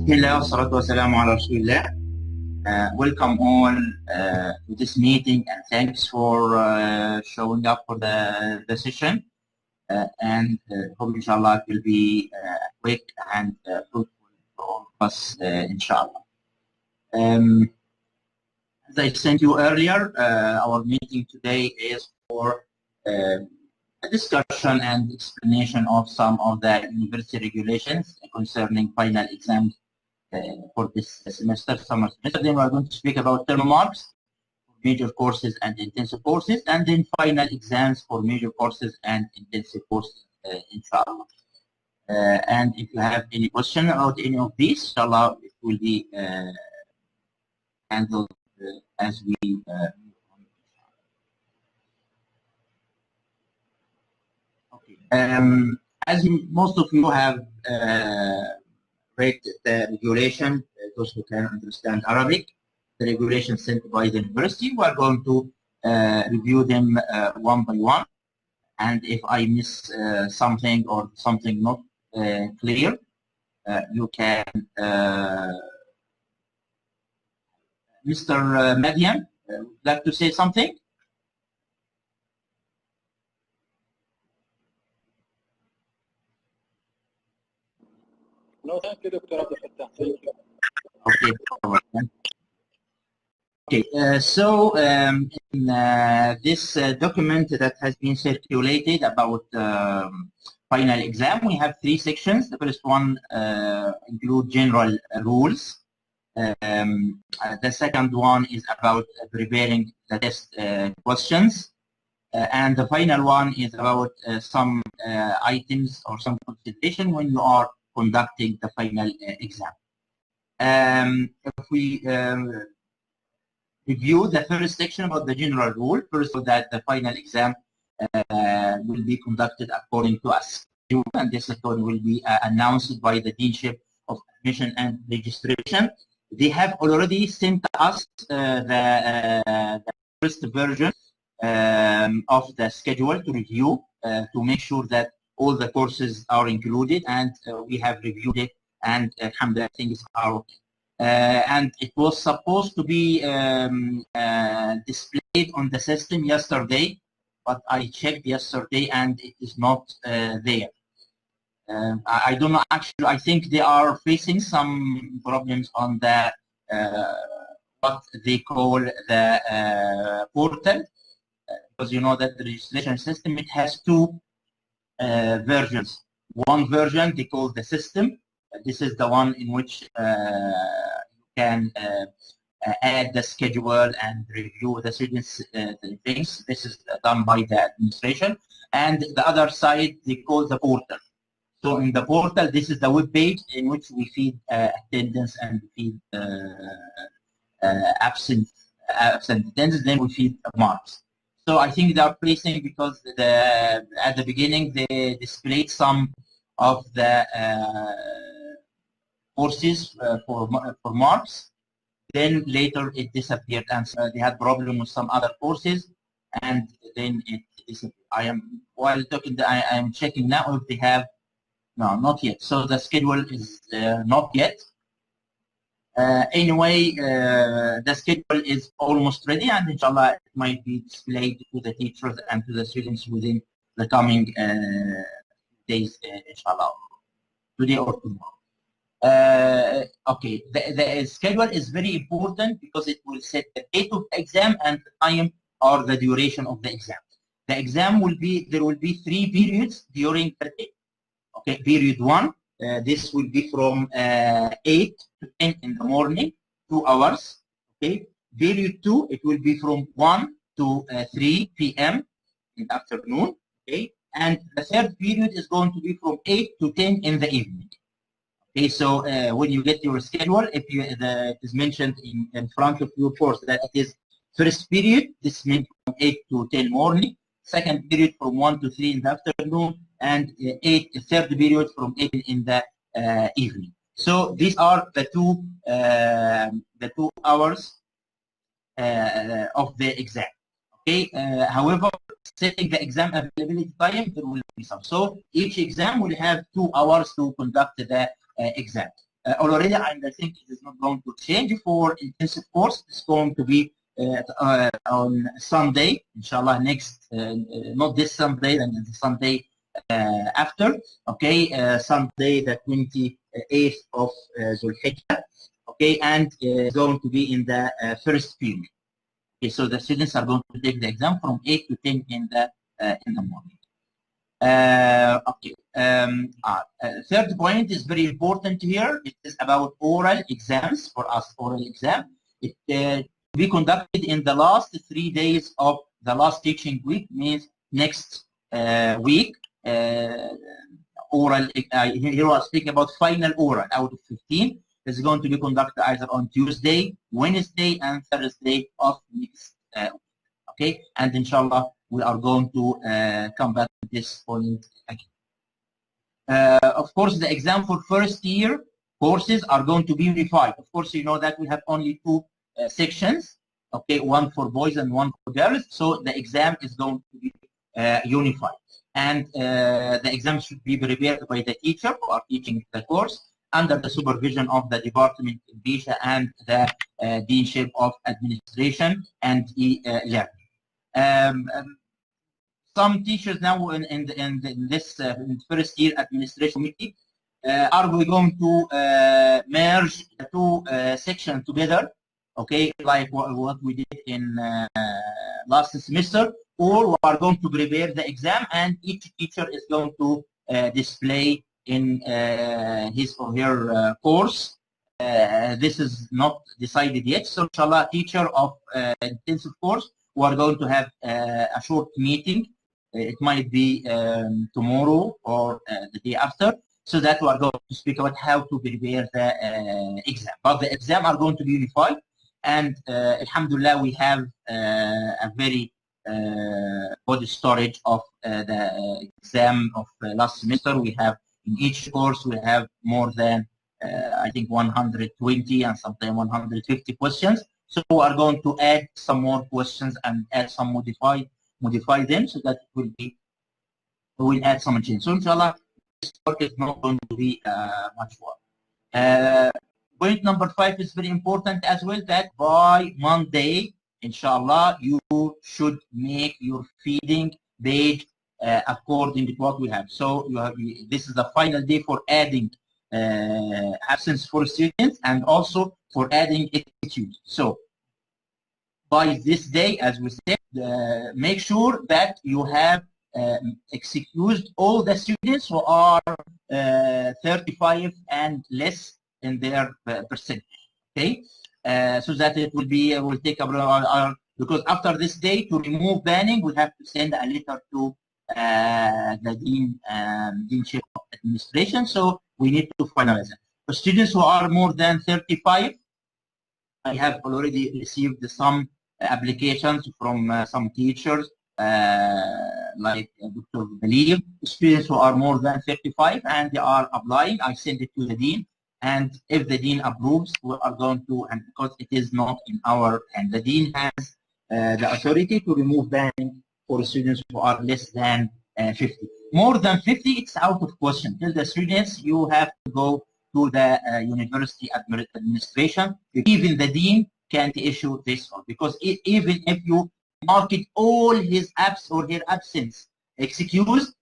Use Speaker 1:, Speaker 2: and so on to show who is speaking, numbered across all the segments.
Speaker 1: Bismillah, salatu wassalamu ala Rasulillah. Welcome all to this meeting, and thanks for showing up for the session. And hope inshallah it will be quick and fruitful for all of us, inshallah. As I sent you earlier, our meeting today is for a discussion and explanation of some of the university regulations concerning final exams for this semester, summer semester. Then we are going to speak about term marks for major courses and intensive courses, and then final exams for major courses and intensive courses, inshallah. And if you have any question about any of these, inshallah, it will be handled as we move on. Okay. As most of you have read the regulation, those who can understand Arabic, the regulation sent by the university, we are going to review them one by one. And if I miss something or something not clear, you can, Mr. Madian, would like to say something?
Speaker 2: No, thank you, Dr. Abdel-Fattah. Thank you.
Speaker 1: Okay. Okay. So in this document that has been circulated about final exam, we have three sections. The first one include general rules. The second one is about preparing the test questions. And the final one is about some items or some consideration when you are conducting the final exam. If we review the first section about the general rule, first of all, that the final exam will be conducted according to a schedule, and this schedule will be announced by the Deanship of Admission and Registration. They have already sent us the first version of the schedule to review, to make sure that all the courses are included, and we have reviewed it, and alhamdulillah, things are okay. And it was supposed to be displayed on the system yesterday, but I checked yesterday and it is not there. I don't know, actually, I think they are facing some problems on the what they call the portal, because you know that the registration system, it has two versions. One version they call the system. This is the one in which you can add the schedule and review the students' things. This is done by the administration. And the other side they call the portal. So in the portal, this is the web page in which we feed attendance and feed absent attendance. Then we feed marks. So I think they are placing, because at the beginning they displayed some of the courses for marks. Then later it disappeared, and they had problem with some other courses, and then it disappeared. While talking, I am checking now if they have. No, not yet. So the schedule is not yet. Anyway, the schedule is almost ready, and inshallah it might be displayed to the teachers and to the students within the coming days, inshallah, today or tomorrow. Okay, the schedule is very important because it will set the date of the exam and the time or the duration of the exam. The exam will be, there will be 3 periods during the day. Okay, period 1, this will be from 8 to 10 in the morning, 2 hours. Okay, period 2, it will be from 1 to 3 p.m. in the afternoon. Okay, and the third period is going to be from 8 to 10 in the evening. Okay, so when you get your schedule, if it is mentioned in front of your course that it is first period, this means from 8 to 10 morning, second period from 1 to 3 in the afternoon, and third period from 8 in the evening. So these are the two hours of the exam. Okay. However, setting the exam availability time, there will be some. So each exam will have 2 hours to conduct the exam. already, and I think it is not going to change for intensive course. It's going to be on Sunday, inshallah, next, not this Sunday, and the Sunday after, okay, Sunday the 28th of Zulhijjah, okay, and going to be in the first period. Okay, so the students are going to take the exam from 8 to 10 in the morning. Okay. Third point is very important here. It is about oral exams for us. Oral exam. It will be conducted in the last 3 days of the last teaching week. Means next week. Oral. Here we are speaking about final oral out of 15. Is going to be conducted either on Tuesday, Wednesday, and Thursday of next week. Okay, and inshallah we are going to come back to this point again. Of course, the exam for first year courses are going to be unified. Of course, you know that we have only 2 sections, okay, one for boys and one for girls. So the exam is going to be unified, and the exam should be prepared by the teacher who are teaching the course under the supervision of the Department of Bisha and the Deanship of Administration and E-Learning. Some teachers now in this first year administration committee are we going to merge the 2 sections together, okay, like what we did in last semester, or we are going to prepare the exam and each teacher is going to display in his or her course. This is not decided yet, so inshallah teacher of intensive course, we are going to have a short meeting. It might be tomorrow or the day after, so that we are going to speak about how to prepare the exam. But the exam are going to be unified, and alhamdulillah, we have a very good storage of the exam of last semester. We have in each course we have more than I think 120 and sometimes 150 questions. So we are going to add some more questions and add some modify them so that it will be, we will add some change. So inshallah, this work is not going to be much work. Point number 5 is very important as well, that by Monday, inshallah, you should make your feeding page according to what we have. So this is the final day for adding absence for students and also for adding excuse. So by this day, as we said, make sure that you have excused all the students who are 35 and less in their percentage. Okay, so that it will take about because after this day to remove banning, we have to send a letter to the Deanship of Administration. So we need to finalize it. For students who are more than 35, I have already received some applications from some teachers, like Dr. Believe. Students who are more than 35 and they are applying, I send it to the Dean. And if the Dean approves, we are going to, and because it is not in our hand, the Dean has the authority to remove banning for students who are less than 50. More than 50, it's out of question. Tell the students you have to go to the university administration. Even the Dean can't issue this one, because even if you market all his abs or her absence excused,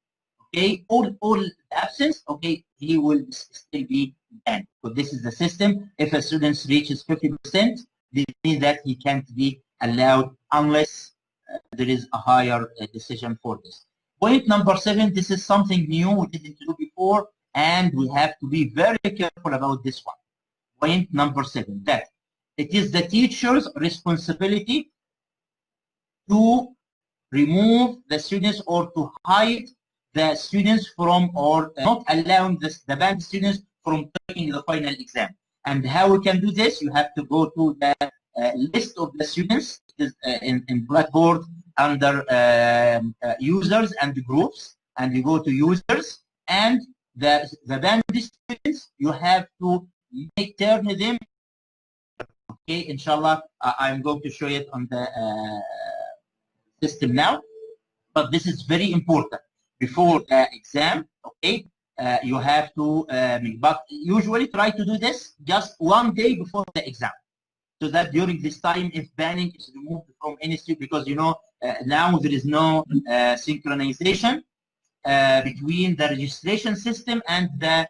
Speaker 1: okay, all absence, okay, he will still be banned. So this is the system. If a student reaches 50%, this means that he can't be allowed unless there is a higher decision for this. Point number 7, this is something new we didn't do before, and we have to be very careful about this one. Point number 7, that it is the teacher's responsibility to remove the students or to hide the students from, or not allowing the banned students from taking the final exam. And how we can do this? You have to go to the list of the students in Blackboard under users and groups, and you go to users, and the banned students, you have to turn them. Okay, inshallah, I'm going to show it on the system now, but this is very important. Before the exam, okay, you have to make. But usually try to do this just one day before the exam, so that during this time, if banning is removed from any student, because now there is no synchronization between the registration system and the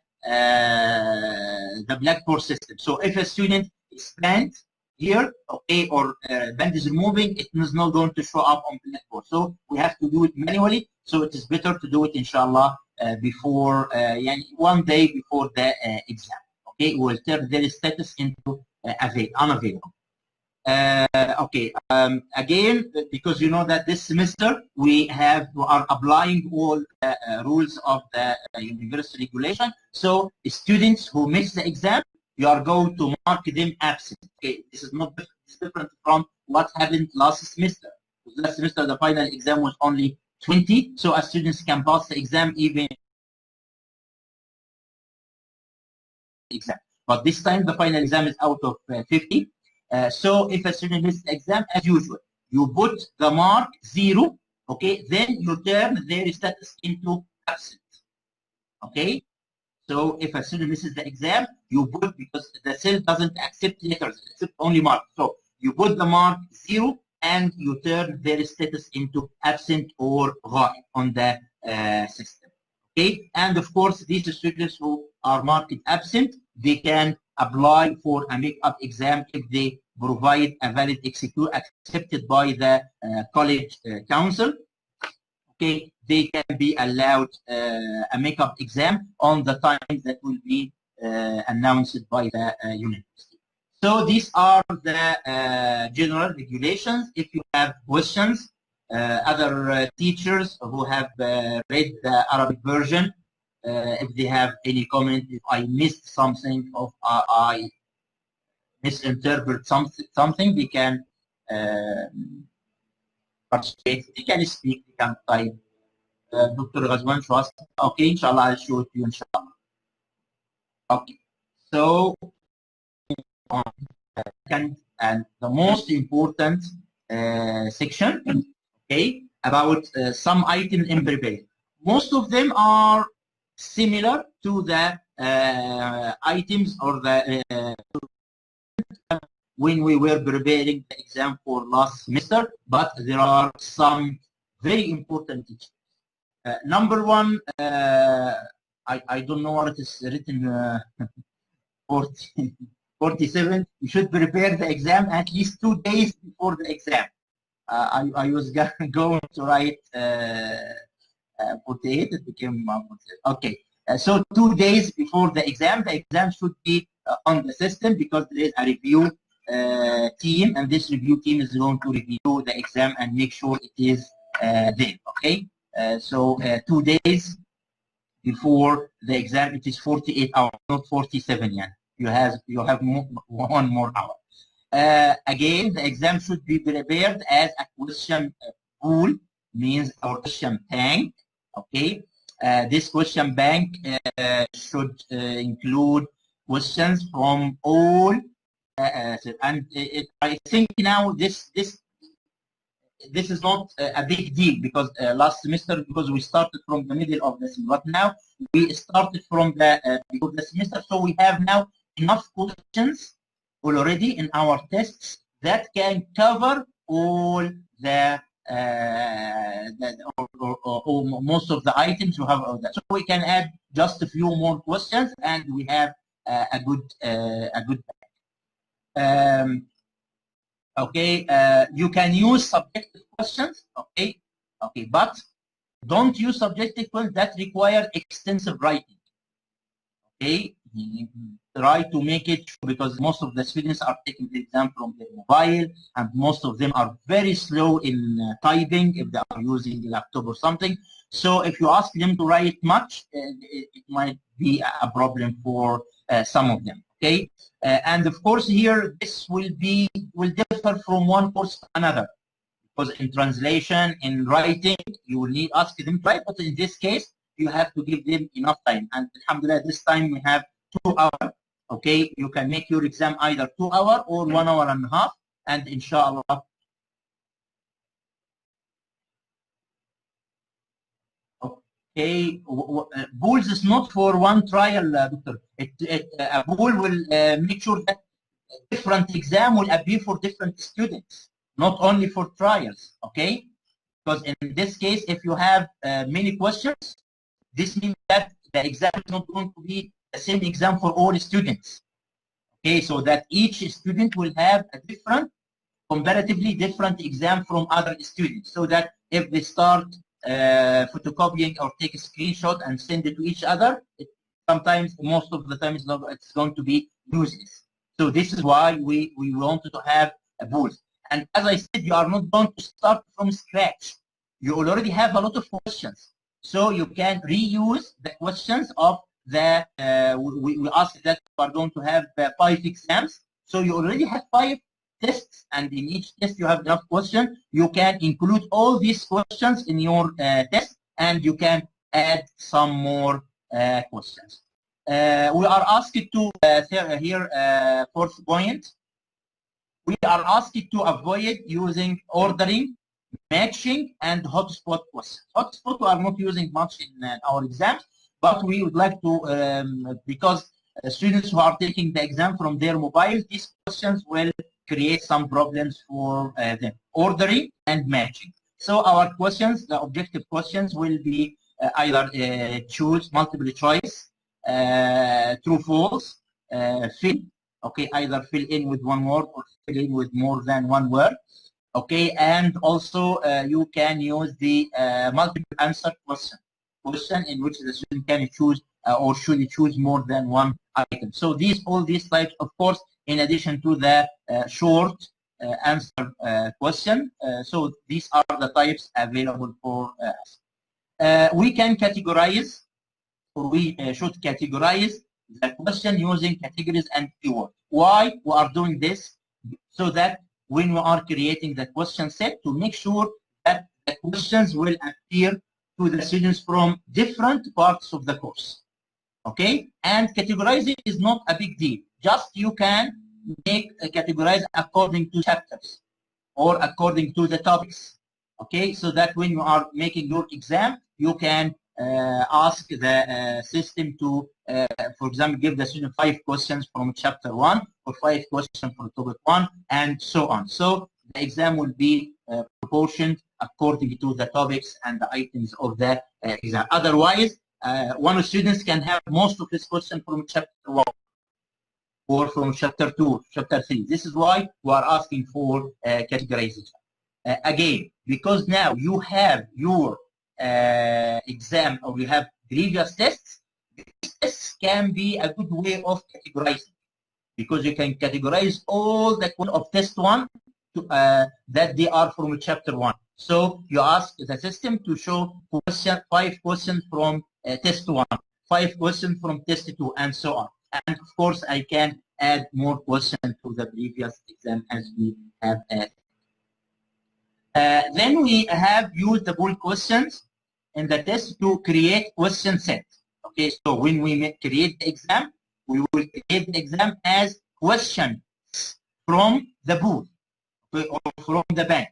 Speaker 1: Blackboard system. So if a student is banned here, okay, or band is removing, it is not going to show up on Blackboard. So we have to do it manually. So it is better to do it, inshallah, before one day before the exam. Okay, we'll turn their status into unavailable. Okay, again, because you know that this semester we are applying all rules of the university regulation. So students who miss the exam, you are going to mark them absent. Okay, this is not different from what happened last semester. Last semester the final exam was only 20, so as students can pass the exam even exam. But this time the final exam is out of 50. So if a student misses the exam, as usual, you put the mark 0, okay, then you turn their status into absent. Okay, so if a student misses the exam, you put, because the cell doesn't accept letters, accept only marks. So you put the mark 0 and you turn their status into absent or ghaib on the system. Okay, and of course, these students who are marked absent, they can apply for a make-up exam if they provide a valid excuse accepted by the college council. Okay, they can be allowed a make-up exam on the time that will be announced by the university. So these are the general regulations. If you have questions, other teachers who have read the Arabic version, if they have any comment, if I missed something, or I misinterpret something, they can participate, they can speak, they can type. Dr. Ghazwan Shwas. Okay, inshallah, I'll show it to you, inshallah. Okay, so and the most important section, okay, about some items in preparation. Most of them are similar to the items or the when we were preparing the exam for last semester, but there are some very important issues. Number one, I don't know what it is written, 47. You should prepare the exam at least 2 days before the exam. I was going to write 48, it became okay. So 2 days before the exam should be on the system, because there is a review team, and this review team is going to review the exam and make sure it is there. Okay, so 2 days before the exam, it is 48 hours, not 47 yet. You have one more hour. Again, the exam should be prepared as a question pool, means our question bank. Okay, this question bank should include questions from all, and I think now this is not a big deal, because last semester, because we started from the middle of the semester, but now we started from the before the semester, so we have now enough questions already in our tests that can cover all the or most of the items you have of that. So we can add just a few more questions, and we have a good okay, you can use subjective questions, okay, but don't use subjective questions that require extensive writing. Okay, try to make it, because most of the students are taking the exam from their mobile, and most of them are very slow in typing if they are using a laptop or something. So if you ask them to write much, it might be a problem for some of them. Okay, and of course here this will differ from one course to another, because in translation, in writing, you will need ask them to write, but in this case you have to give them enough time, and alhamdulillah this time we have 2 hours. Okay, you can make your exam either 2 hours or 1 hour and a half, and inshallah Okay, pools is not for one trial, doctor. A pool will make sure that different exam will appear for different students, not only for trials. Okay, because in this case, if you have many questions, this means that the exam is not going to be the same exam for all students. Okay, so that each student will have a different, comparatively different exam from other students, so that if they start photocopying or take a screenshot and send it to each other, sometimes, most of the time, it's going to be useless. So this is why we wanted to have a pool. And as I said, you are not going to start from scratch. You already have a lot of questions. So you can reuse the questions of the, we asked that we are going to have 5 exams. So you already have 5 tests, and in each test you have enough questions. You can include all these questions in your test, and you can add some more questions. We are asked to, here, 4th point, we are asked to avoid using ordering, matching, and hotspot questions. Hotspot we are not using much in our exams, but we would like to, because students who are taking the exam from their mobile, these questions will create some problems for them. Ordering and matching. So our questions, the objective questions, will be either choose, multiple choice, true, false, fill. Okay, either fill in with one word or fill in with more than one word. Okay, and also you can use the multiple answer question in which the student can choose or should choose more than one item. So all these types, of course, in addition to the short answer question. So these are the types available for us. We can categorize, or we should categorize the question using categories and keywords. Why we are doing this? So that when we are creating the question set, to make sure that the questions will appear to the students from different parts of the course. Okay, and categorizing is not a big deal. Just you can make a categorize according to chapters or according to the topics. Okay, so that when you are making your exam, you can ask the system to, for example, give the student 5 questions from chapter 1 or 5 questions from topic 1, and so on. So the exam will be proportioned according to the topics and the items of the exam. Otherwise, one of the students can have most of his questions from chapter 1 or from chapter 2, chapter 3. This is why we are asking for categorization. Again, because now you have your exam, or you have previous tests, these tests can be a good way of categorizing, because you can categorize all the questions of test 1 to, that they are from chapter 1. So you ask the system to show 5 questions from test 1, 5 questions from test 2, and so on. And of course, I can add more questions to the previous exam as we have added. Then we have used the pool questions in the test to create question set. Okay, so when we create the exam, we will create the exam as questions from the pool, okay, or from the bank.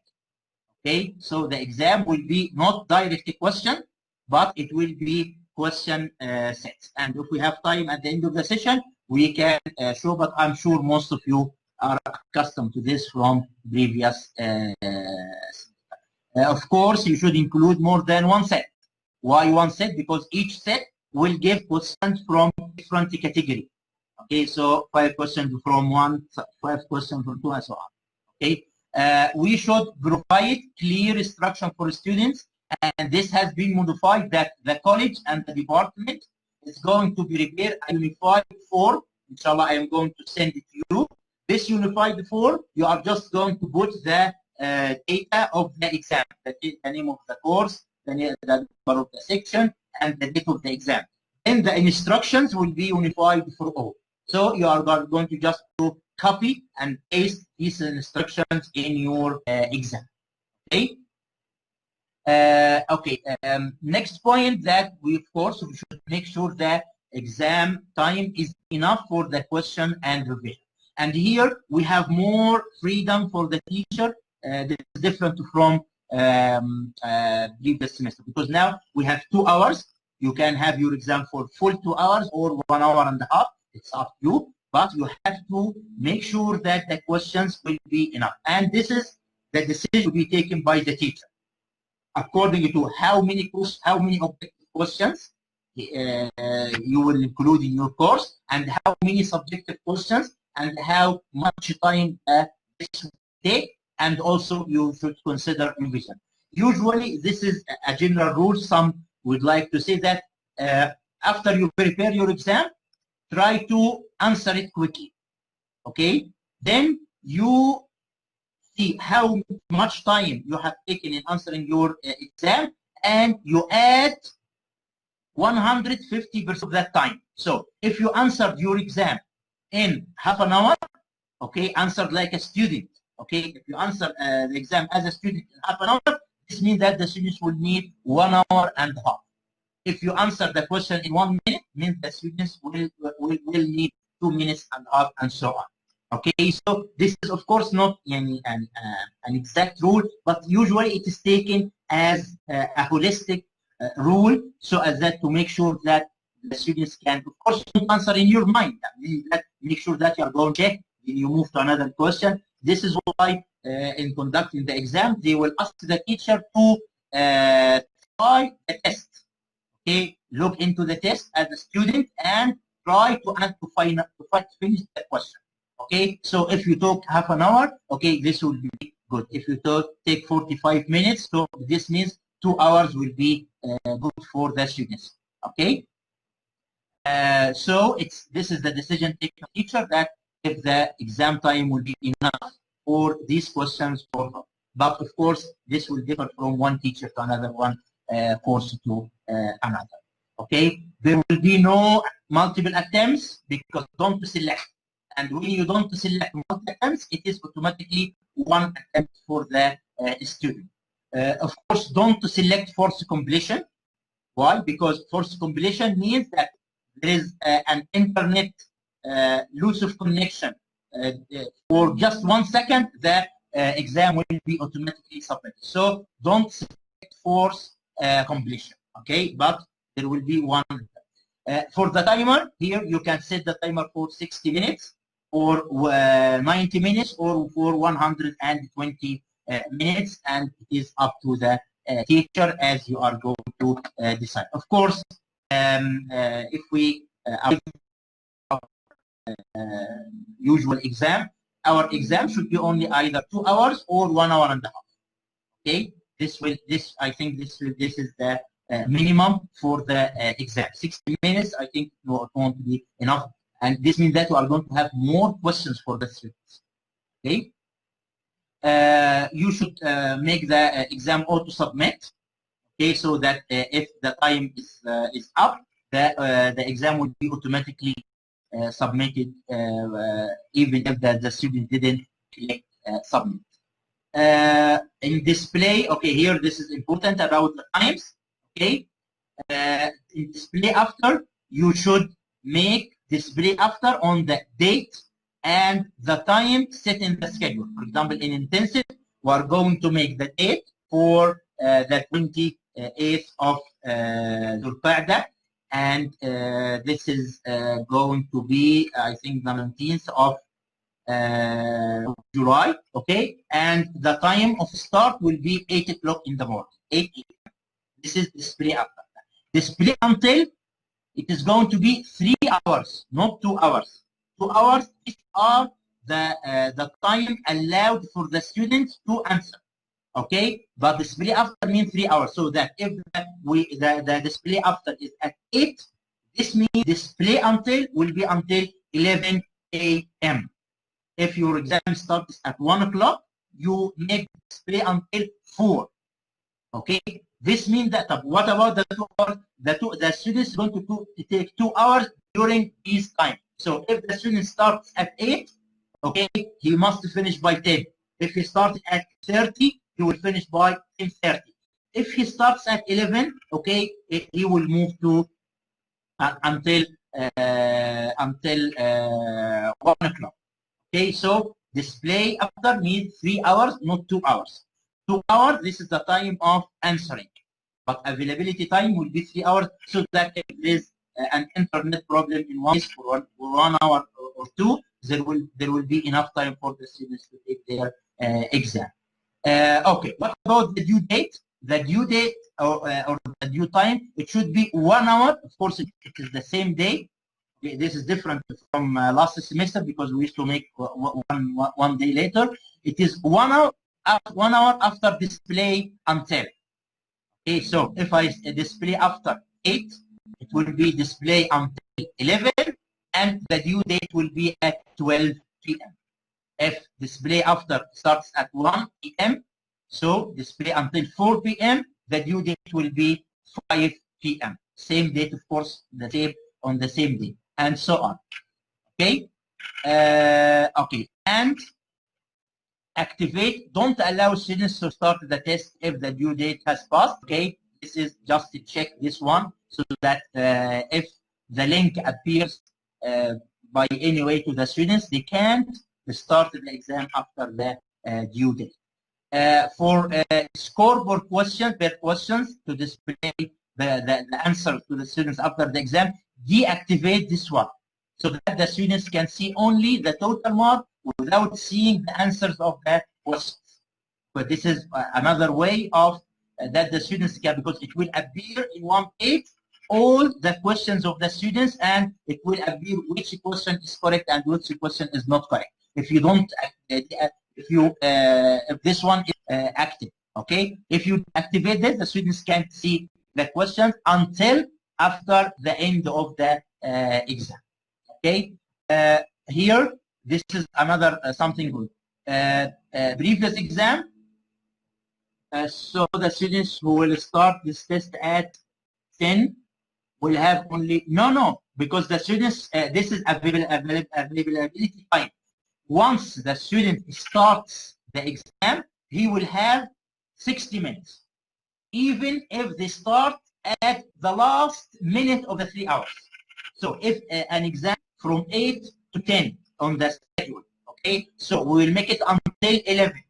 Speaker 1: Okay, so the exam will be not direct question, but it will be question sets. And if we have time at the end of the session, we can show, but I'm sure most of you are accustomed to this from previous of course, you should include more than one set. Why one set? Because each set will give questions from different category. Okay, so 5 questions from 1, 5 questions from 2, and so on. Okay, we should provide clear instruction for students, and this has been modified that the college and the department is going to prepare a unified form. Inshallah, I am going to send it to you. This unified form, you are just going to put the data of the exam, the name of the course, the number of the section, and the date of the exam. And the instructions will be unified for all. So you are going to just to copy and paste these instructions in your exam. Okay. Next point, that we, of course, we should make sure that exam time is enough for the question and revision. And here we have more freedom for the teacher. This is different from previous semester, because now we have 2 hours You can have your exam for full 2 hours or 1 hour and a half. It's up to you, but you have to make sure that the questions will be enough. And this is the decision to be taken by the teacher, according to how many objective questions you will include in your course, and how many subjective questions, and how much time this will take, and also you should consider revision. Usually, this is a general rule. Some would like to say that after you prepare your exam, try to answer it quickly. Okay? Then you see how much time you have taken in answering your exam, and you add 150% of that time. So if you answered your exam in half an hour, okay, answered like a student, okay, if you answer the exam as a student in half an hour, this means that the students will need 1 hour and a half. If you answer the question in 1 minute, means the students will need 2 minutes and a half, and so on. Okay, so this is of course not an exact rule, but usually it is taken as a holistic rule, so as that to make sure that the students can, of course, don't answer in your mind. That make sure that you are going to check, then you move to another question. This is why in conducting the exam, they will ask the teacher to try the test. Okay, look into the test as a student and try to finish the question. Okay, so if you took half an hour, okay, this will be good. If you take 45 minutes, so this means 2 hours will be good for the students. Okay, so this is the decision taken by the teacher, that if the exam time will be enough for these questions or not. But of course, this will differ from one teacher to another, one course to another. Okay, there will be no multiple attempts, because don't select. And when you don't select multiple attempts, it is automatically one attempt for the student. Of course, don't select forced completion. Why? Because forced completion means that there is an internet loss of connection. For just 1 second, the exam will be automatically submitted. So don't select forced completion. Okay, but there will be one. For the timer, here you can set the timer for 60 minutes, or 90 minutes, or for 120 minutes, and it is up to the teacher as you are going to decide. Of course, if we usual exam, our exam should be only either 2 hours or 1 hour and a half. Okay, I think this is the minimum for the exam. 60 minutes, I think, won't be enough, and this means that we are going to have more questions for the students. Okay, you should make the exam auto submit. Okay, so that if the time is up, the exam will be automatically submitted, even if the student didn't click submit. In display, okay, here this is important about the times. Okay, in display after, you should make display after on the date and the time set in the schedule. For example, in intensive, we are going to make the date for the 28th of Dhul-Qa'dah, and this is going to be, I think, the 19th of July. Okay, and the time of start will be 8 o'clock in the morning, 8 a.m. This is display after. Display until, it is going to be 3 hours, not 2 hours. 2 hours are the time allowed for the students to answer. Okay, but display after means 3 hours. So that if the display after is at 8, this means display until will be until 11 a.m. If your exam starts at 1 o'clock, you make display until 4. Okay, this means that what about the 2 hours? The student is going to take 2 hours during this time. So if the student starts at 8, okay, he must finish by 10. If he starts at 30, he will finish by 10:30. If he starts at 11, okay, he will move to until 1 o'clock. Okay, so display after means 3 hours, not 2 hours. 2 hours, this is the time of answering. but availability time will be 3 hours, so that if there is an internet problem in one case for 1 hour or 2, there will be enough time for the students to take their exam. Okay, what about the due date? The due date or the due time, it should be 1 hour. Of course, it is the same day. This is different from last semester because we used to make one day later. It is 1 hour, 1 hour after display until. Okay, so if I display after 8, it will be display until 11, and the due date will be at 12 p.m. If display after starts at 1 p.m., so display until 4 p.m., the due date will be 5 p.m. Same date, of course, the same on the same day, and so on. Okay? Okay, and activate, don't allow students to start the test if the due date has passed. Okay, this is just to check this one, so that if the link appears by any way to the students, they can't start the exam after the due date. For scoreboard questions to display the answer to the students after the exam, deactivate this one so that the students can see only the total mark without seeing the answers of the questions. But this is another way of that the students can, because it will appear in one page all the questions of the students, and it will appear which question is correct and which question is not correct. If you don't, if this one is active, okay. If you activate this, the students can't see the questions until after the end of the exam. Okay. Here, this is another something good. Previous exam. So the students who will start this test at 10 will have only because the students this is availability time. Once the student starts the exam, he will have 60 minutes, even if they start at the last minute of the 3 hours. So if an exam from 8 to 10 on the schedule, okay, so we will make it until 11.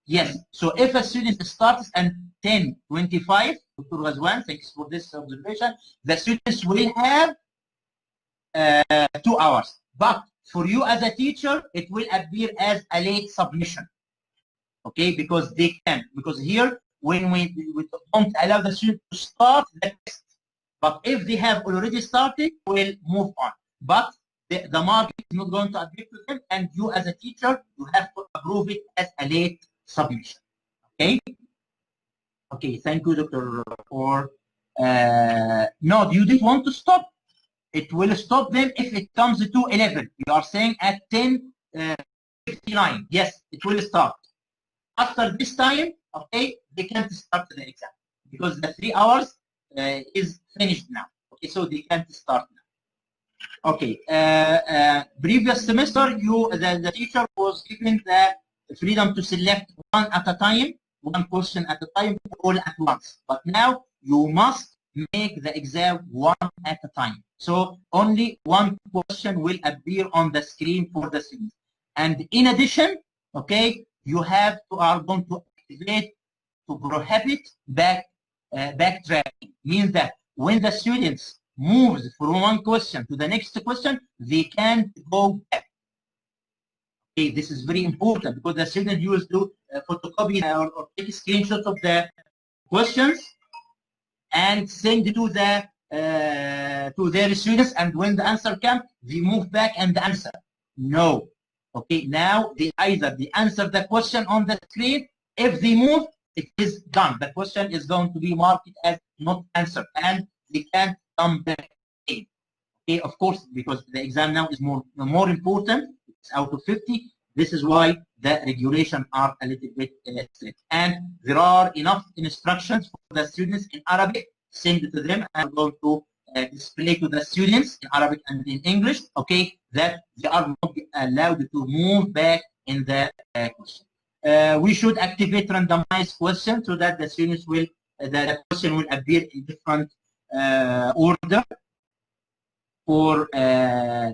Speaker 1: Yes, so if a student starts at 10:25, Dr. Ghazwan, thanks for this observation, the students will have 2 hours. But for you as a teacher, it will appear as a late submission. Okay, because they can, because here when we don't allow the student to start the test, but if they have already started, we'll move on. But the mark is not going to appear to them, and you as a teacher, you have to approve it as a late submission. Okay. Okay. Thank you, Dr. For no, you didn't want to stop. It will stop them if it comes to 11. You are saying at 10:59. Yes, it will start. After this time, okay, they can't start the exam because the 3 hours is finished now. Okay, so they can't start now. Okay. Previous semester, the teacher was given the freedom to select one at a time, one question at a time, all at once. But now you must make the exam one at a time. So only one question will appear on the screen for the students. And in addition, okay, you are going to activate to prohibit backtracking. Means that when the students moves from one question to the next question, they can't go back. Okay, this is very important because the student used to photocopy or take screenshots of the questions and send it to their students, and when the answer comes, they move back and answer. No. Okay, now they answer the question on the screen. If they move, it is done. The question is going to be marked as not answered, and they can't come back in. Okay, of course, because the exam now is more important. It's out of 50. This is why the regulations are a little bit strict. And there are enough instructions for the students in Arabic. Send it to them. I'm going to display to the students in Arabic and in English, okay, that they are not allowed to move back in the question. We should activate randomized question so that the students will, the question will appear in different order for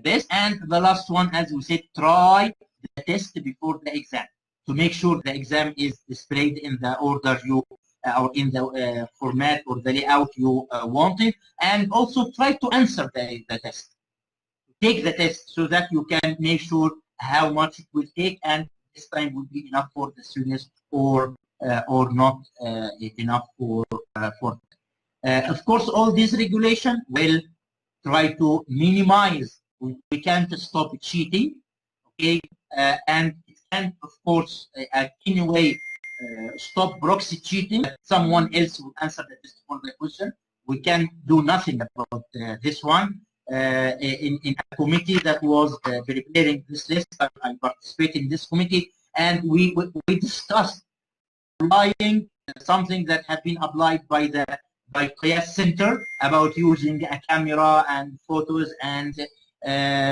Speaker 1: this. And the last one, as we said, try the test before the exam to make sure the exam is displayed in the order you or in the format or the layout you wanted, and also try to answer the test. Take the test so that you can make sure how much it will take, and this time will be enough for the students or not enough for. Of course, all this regulation will try to minimize. We can't stop cheating, okay, and it can, of course, anyway stop proxy cheating. Someone else will answer the test for the question. We can do nothing about this one. In a committee that was preparing this list, I participated in this committee, and we discussed applying something that had been applied by Qiyas Center about using a camera and photos and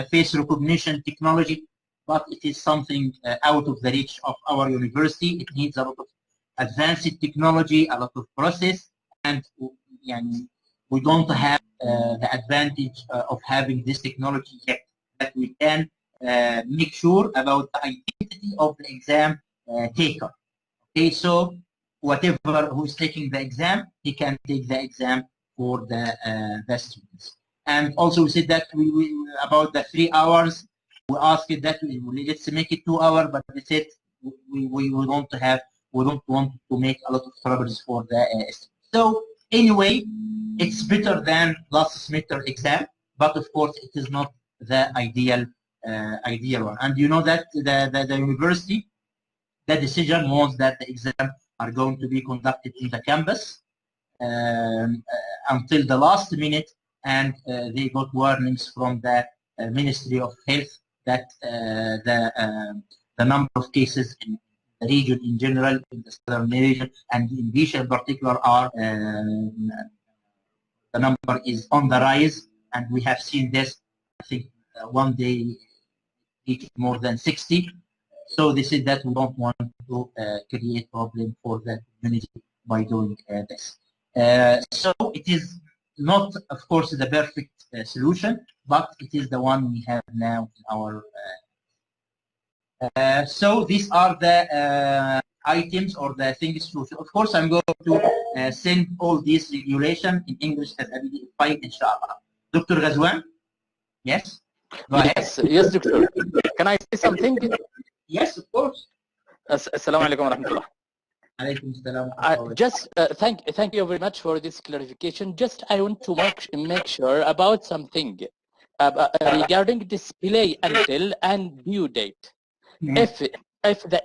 Speaker 1: face recognition technology, but it is something out of the reach of our university. It needs a lot of advanced technology, a lot of process, and we don't have the advantage of having this technology yet, that we can make sure about the identity of the exam taker. Okay, so whatever who's taking the exam, he can take the exam for the students. And also we said that we about the 3 hours, we asked that let's make it 2 hours, but we said we don't want to make a lot of troubles for the students. So anyway, it's better than last semester exam, but of course it is not the ideal one. And you know that the university, the decision was that the exams are going to be conducted in the campus until the last minute, and they got warnings from the Ministry of Health that the number of cases in the region in general, in the southern region, and in Bisha in particular, are the number is on the rise, and we have seen this. I think one day reached more than 60. So they said that we don't want to create problem for the community by doing this. So it is not, of course, the perfect solution, but it is the one we have now in our. So these are the items or the things to. Of course, I'm going to send all these regulation in English as a PDF file, inshallah. Dr. Ghazwan? Yes? Go ahead.
Speaker 3: Yes, Doctor. Can I say something?
Speaker 1: Yes, of course.
Speaker 3: Assalamu alaikum wa rahmatullah. Just thank you very much for this clarification. Just I want to make sure about something regarding display until and due date. Mm-hmm. If the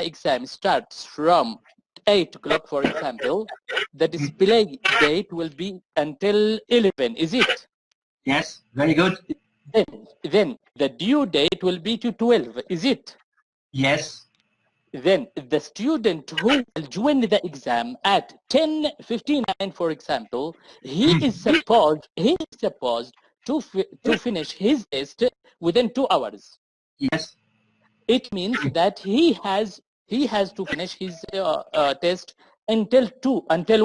Speaker 3: exam starts from 8 o'clock, for example, the display date will be until 11. Is it?
Speaker 1: Yes. Very good.
Speaker 3: Then the due date will be to 12. Is it?
Speaker 1: Yes.
Speaker 3: Then the student who will join the exam at 10:59, for example, he is supposed to finish his test within 2 hours.
Speaker 1: Yes.
Speaker 3: It means that he has to finish his test until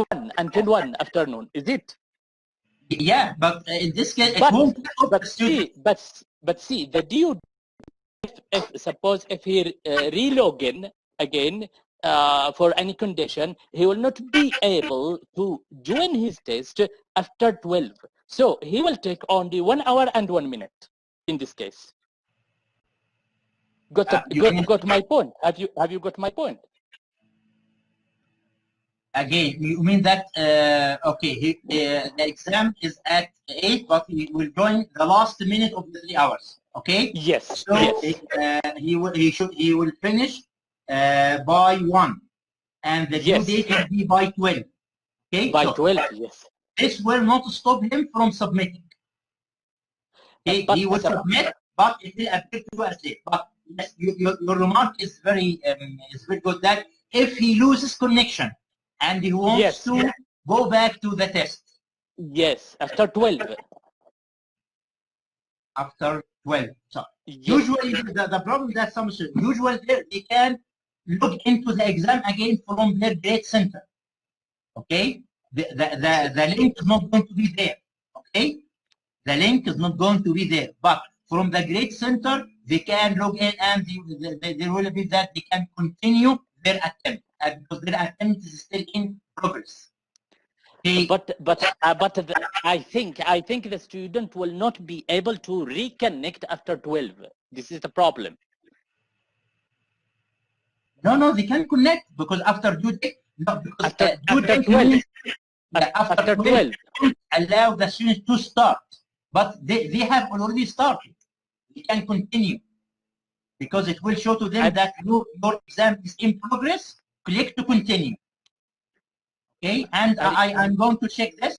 Speaker 3: 1 afternoon. Is it?
Speaker 1: Yeah, but in this case,
Speaker 3: but see the due. Suppose if he relog in again for any condition, he will not be able to join his test after 12. So he will take only 1 hour and 1 minute in this case. Got my point? Have you got my point?
Speaker 1: Again, you mean that okay? The exam is at 8, but he will join the last minute of the 3 hours. Okay.
Speaker 3: Yes.
Speaker 1: So
Speaker 3: yes.
Speaker 1: he will finish by 1, and the due date will be by 12. Okay.
Speaker 3: By 12. Yes.
Speaker 1: This will not stop him from submitting. Okay. He will submit, but it will appear to us late. But yes, your remark is very good. That if he loses connection and he wants to go back to the test.
Speaker 3: Yes, after 12.
Speaker 1: After 12. So usually the problem that some students, usually they can log into the exam again from their grade center. Okay? The link is not going to be there. Okay? The link is not going to be there. But from the grade center, they can log in, and there will be that they can continue their attempt, because their attempt is still in progress. Okay.
Speaker 3: I think the student will not be able to reconnect after 12. This is the problem.
Speaker 1: No, they can connect because after due date. No, because
Speaker 3: after 12.
Speaker 1: Means, after
Speaker 3: 12.
Speaker 1: Allow the students to start, but they have already started. They can continue because it will show to them that your exam is in progress. Click to continue. Okay, and I'm going to check this.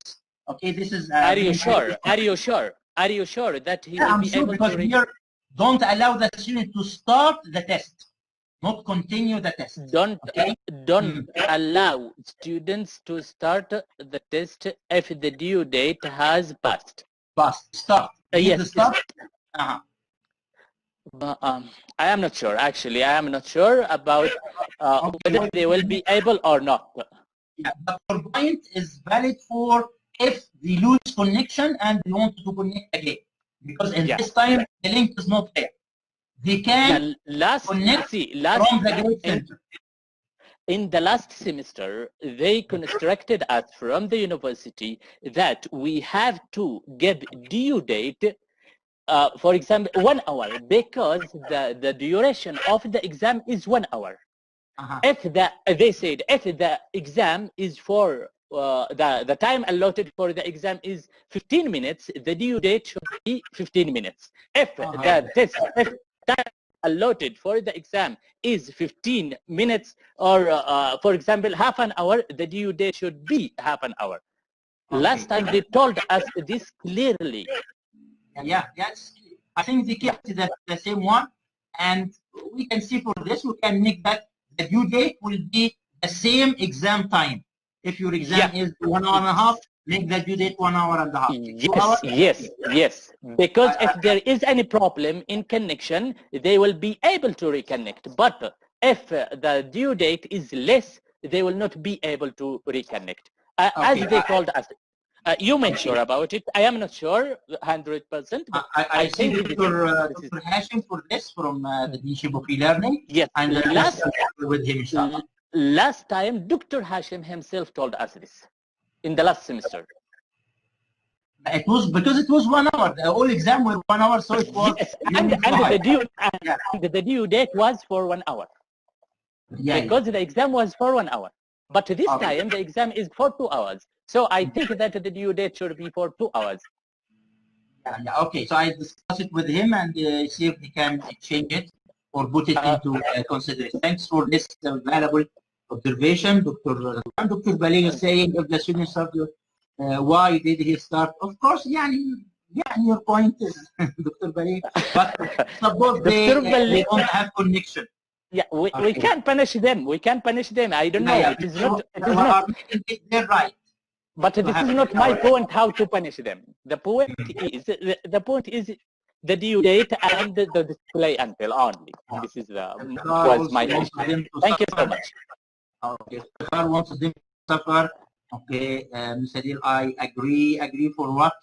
Speaker 1: Okay, this is.
Speaker 3: Are you sure? Are you sure? Are you sure that he will be able
Speaker 1: because
Speaker 3: to?
Speaker 1: Here, don't allow the student to start the test, not continue the test.
Speaker 3: Don't allow students to start the test if the due date has passed.
Speaker 1: Start.
Speaker 3: Yes.
Speaker 1: Start.
Speaker 3: I am not sure. Actually, I am not sure about whether they will be able or not.
Speaker 1: Yeah, but your point is valid for if they lose connection and they want to connect again, because in this time the link is not there. They can connect from the grade center.
Speaker 3: In the last semester, they constructed us from the university that we have to give due date, for example, 1 hour, because the duration of the exam is 1 hour. If they said if the exam is for the time allotted for the exam is 15 minutes, the due date should be 15 minutes. If the test, if time allotted for the exam is 15 minutes, or for example half an hour, the due date should be half an hour. Last time they told us this clearly.
Speaker 1: Yes, I think they kept the same one, and we can see for this we can make that the due date will be the same exam time. If your exam is 1 hour and a half, make the due date 1 hour and a half.
Speaker 3: Yes. Because if there is any problem in connection, they will be able to reconnect. But if the due date is less, they will not be able to reconnect. As they told us. You make sure about it. I am not sure 100%.
Speaker 1: I think Dr. Hashim for this from the Deanship of E-Learning.
Speaker 3: Yes.
Speaker 1: And with him, inshallah.
Speaker 3: Last time, Dr. Hashim himself told us this in the last semester.
Speaker 1: It was because it was 1 hour. The whole exam was 1 hour, so it was.
Speaker 3: Yes. And the due date was for 1 hour. Because the exam was for 1 hour. But this time, the exam is for 2 hours. So I think that the due date should be for 2 hours.
Speaker 1: Okay, so I discuss it with him and see if he can change it or put it into consideration. Thanks for this valuable observation, Dr. Baligh is saying if the student started, why did he start? Of course, your point is, Dr. Baligh, but suppose they don't have connection.
Speaker 3: Yeah, we can't punish them. We can't punish them. I don't know. It is not.
Speaker 1: They're right.
Speaker 3: But this is not my point how to punish them. The point is the due date and the display until only. This is was my point. Thank you so much.
Speaker 1: Okay, Iftikhar wants them to suffer. Okay, Mr. Adil, I agree for what?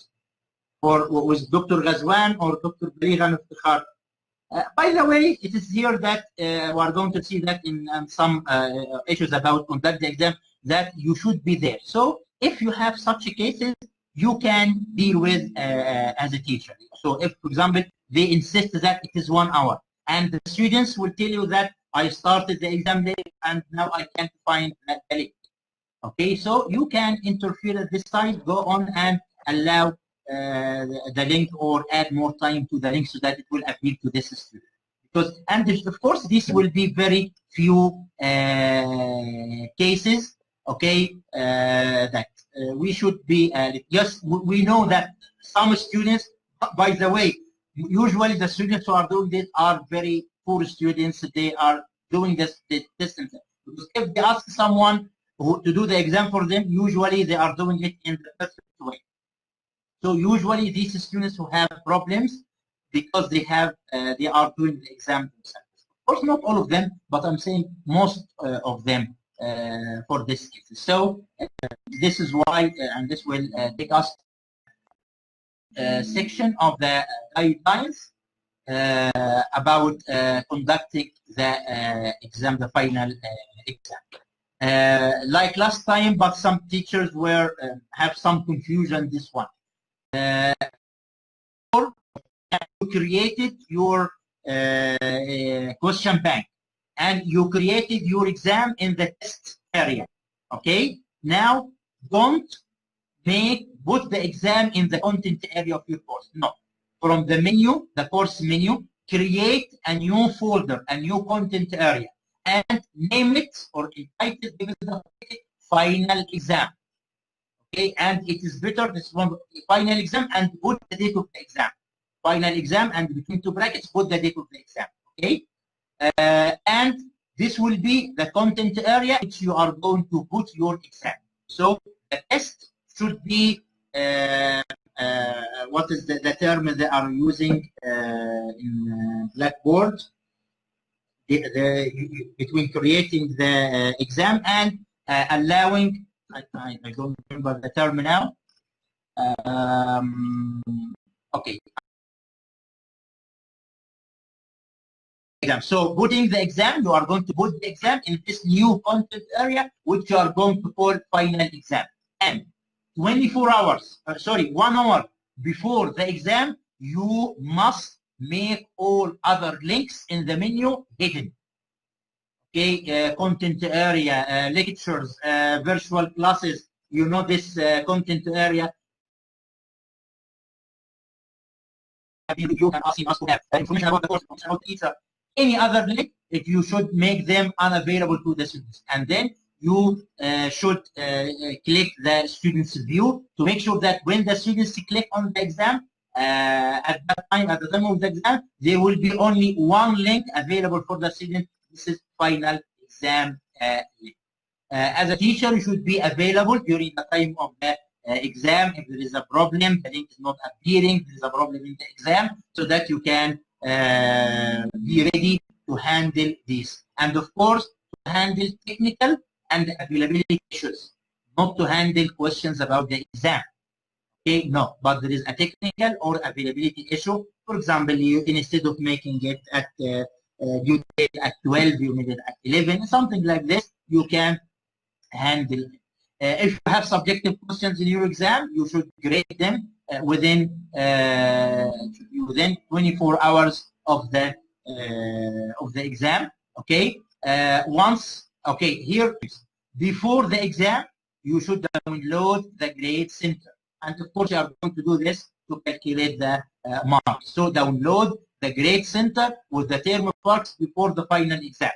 Speaker 1: For with Dr. Ghazwan or Dr. Baligh and Iftikhar. By the way, it is here that we are going to see that in some issues about conduct the exam that you should be there. So if you have such cases, you can deal with as a teacher. So if, for example, they insist that it is 1 hour, and the students will tell you that I started the exam late and now I can't find the link. Okay, so you can interfere at this side, go on and allow the link or add more time to the link so that it will appeal to this student. Because, and of course, this will be very few cases, okay, that we should be, yes, we know that some students, by the way, usually the students who are doing this are very poor students. They are doing this distance. Because if they ask someone to do the exam for them, usually they are doing it in the perfect way. So usually these students who have problems because they are doing the exam themselves. Of course, not all of them, but I'm saying most of them for this case. So this is why, and this will take us section of the guidelines about conducting the exam, the final exam. like last time, but some teachers were have some confusion this one. You created your question bank and you created your exam in the test area. Okay, now don't put the exam in the content area of your course. No, from the menu, the course menu, create a new folder, a new content area, and name it or entitle it final exam. Okay, and it is better this one final exam and put the date of the exam. Final exam and between two brackets put the date of the exam. Okay, and this will be the content area which you are going to put your exam. So the test should be what is the term they are using in Blackboard between creating the exam and allowing. I don't remember the term now. Okay. So putting the exam, you are going to put the exam in this new content area, which you are going to call final exam. And 24 hours, 1 hour before the exam, you must make all other links in the menu hidden. Okay, content area, lectures, virtual classes, you know this content area. You can ask us to have information about the course, about the teacher, any other link, if you should make them unavailable to the students. And then you should click the students view to make sure that when the students click on the exam, at the time of the exam, there will be only one link available for the student. This is final exam link. As a teacher, you should be available during the time of the exam. If there is a problem, the link is not appearing, there is a problem in the exam, so that you can be ready to handle this. And of course, to handle technical and availability issues, not to handle questions about the exam. Okay, no, but there is a technical or availability issue. For example, you instead of making it at due date at 12, you made it at 11, something like this, you can handle it. If you have subjective questions in your exam, you should grade them within 24 hours of the exam. Okay. Here before the exam, you should download the grade center, and of course you are going to do this to calculate the marks. So download the grade center with the term of marks before the final exam.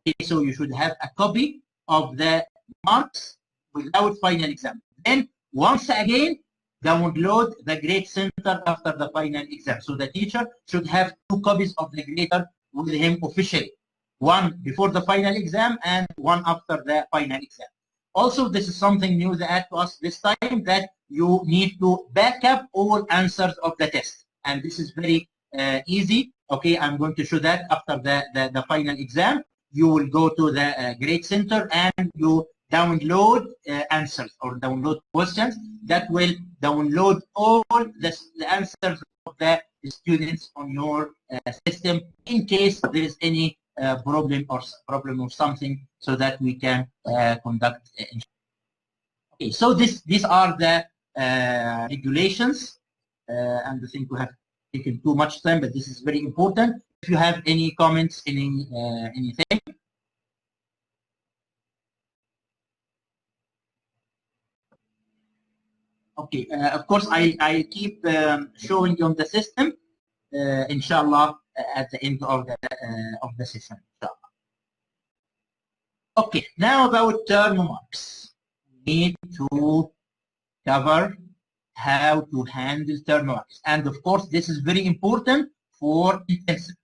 Speaker 1: Okay, so you should have a copy of the marks without final exam. Then once again, download the grade center after the final exam. So the teacher should have 2 copies of the grader with him officially. One before the final exam and one after the final exam. Also, this is something new they add to us this time, that you need to back up all answers of the test. And this is very easy. Okay, I'm going to show that after the final exam. You will go to the grade center and you download answers or download questions that will download all the answers of the students on your system in case there is any problem or something, so that we can conduct. Okay, so these are the regulations, and I think we have taken too much time, but this is very important. If you have any comments, anything. Okay, of course, I keep showing on the system, inshallah, at the end of the session. Inshallah. Okay, now about term marks. We need to cover how to handle term marks, and of course, this is very important for intensive.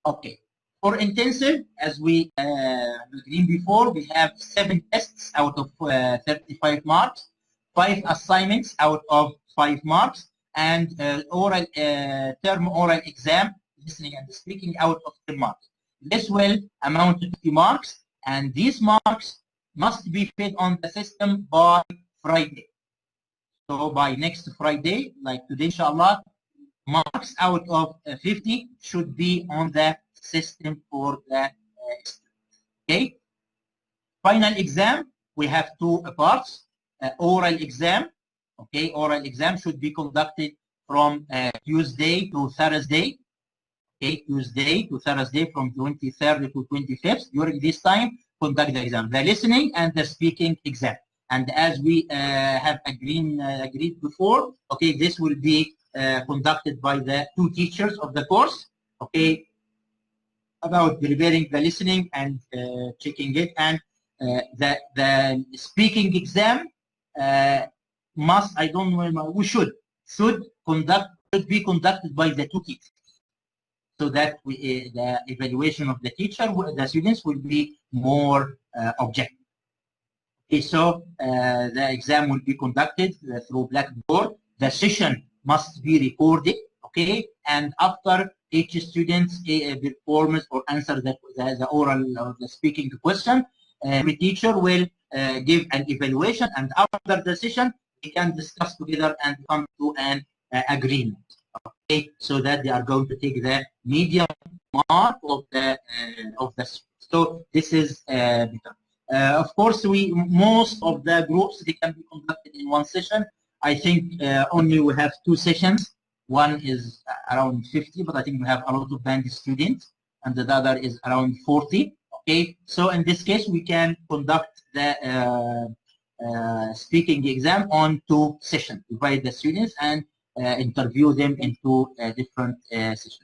Speaker 1: Okay. For intensive, as we agreed before, we have 7 tests out of 35 marks, 5 assignments out of 5 marks, and term oral exam, listening and speaking, out of 10 marks. This will amount to 50 marks, and these marks must be fed on the system by Friday. So by next Friday, like today, inshallah, marks out of 50 should be on the system for the student. Okay. Final exam, we have two parts. Oral exam. Okay, oral exam should be conducted from Tuesday to Thursday. Okay, Tuesday to Thursday from 23rd to 25th. During this time, conduct the exam, the listening and the speaking exam. And as we have agreed before, okay, this will be conducted by the two teachers of the course. Okay, about preparing the listening and checking it, and the speaking exam must, I don't know, we should be conducted by the two teachers, so that the evaluation of the teacher, the students, will be more objective. Okay, so the exam will be conducted through Blackboard. The session must be recorded. Okay, and after each student performs or answers the oral or the speaking question, every teacher will give an evaluation, and after the session, we can discuss together and come to an agreement. Okay, so that they are going to take the medium mark of the so this is better. Of course, most of the groups, they can be conducted in one session. I think only we have two sessions. One is around 50, but I think we have a lot of band students, and the other is around 40. Okay, so in this case, we can conduct the speaking exam on two sessions, divide the students and interview them into different sessions.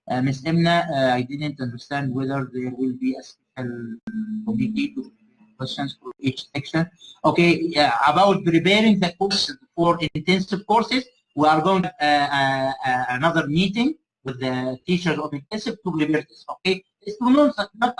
Speaker 1: Ms. Emna, I didn't understand whether there will be a special committee to questions for each section. Okay, about preparing the questions for intensive courses, we are going to another meeting with the teachers of intensive to prepare this. Okay, it's not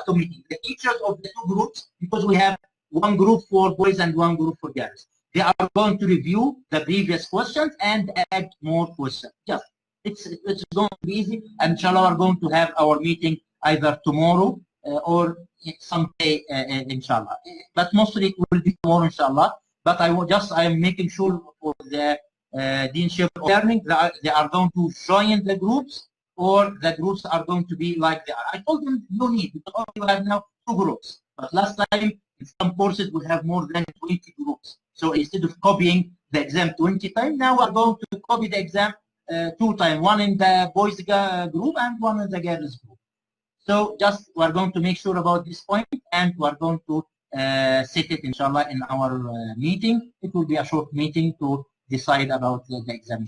Speaker 1: a meeting. The teachers of the two groups, because we have one group for boys and one group for girls, they are going to review the previous questions and add more questions. Just it's going to be easy. And inshallah, we're going to have our meeting either tomorrow or someday, inshallah. But mostly it will be tomorrow, inshallah. But I am making sure for the Deanship of Learning that they are going to join the groups, or the groups are going to be like they are. I told them no need, because we have now two groups. But last time in some courses we have more than 20 groups. So instead of copying the exam 20 times, now we're going to copy the exam 2 times, one in the boys group and one in the girls group. So just we're going to make sure about this point, and we're going to set it, inshallah, in our meeting. It will be a short meeting to decide about the exam.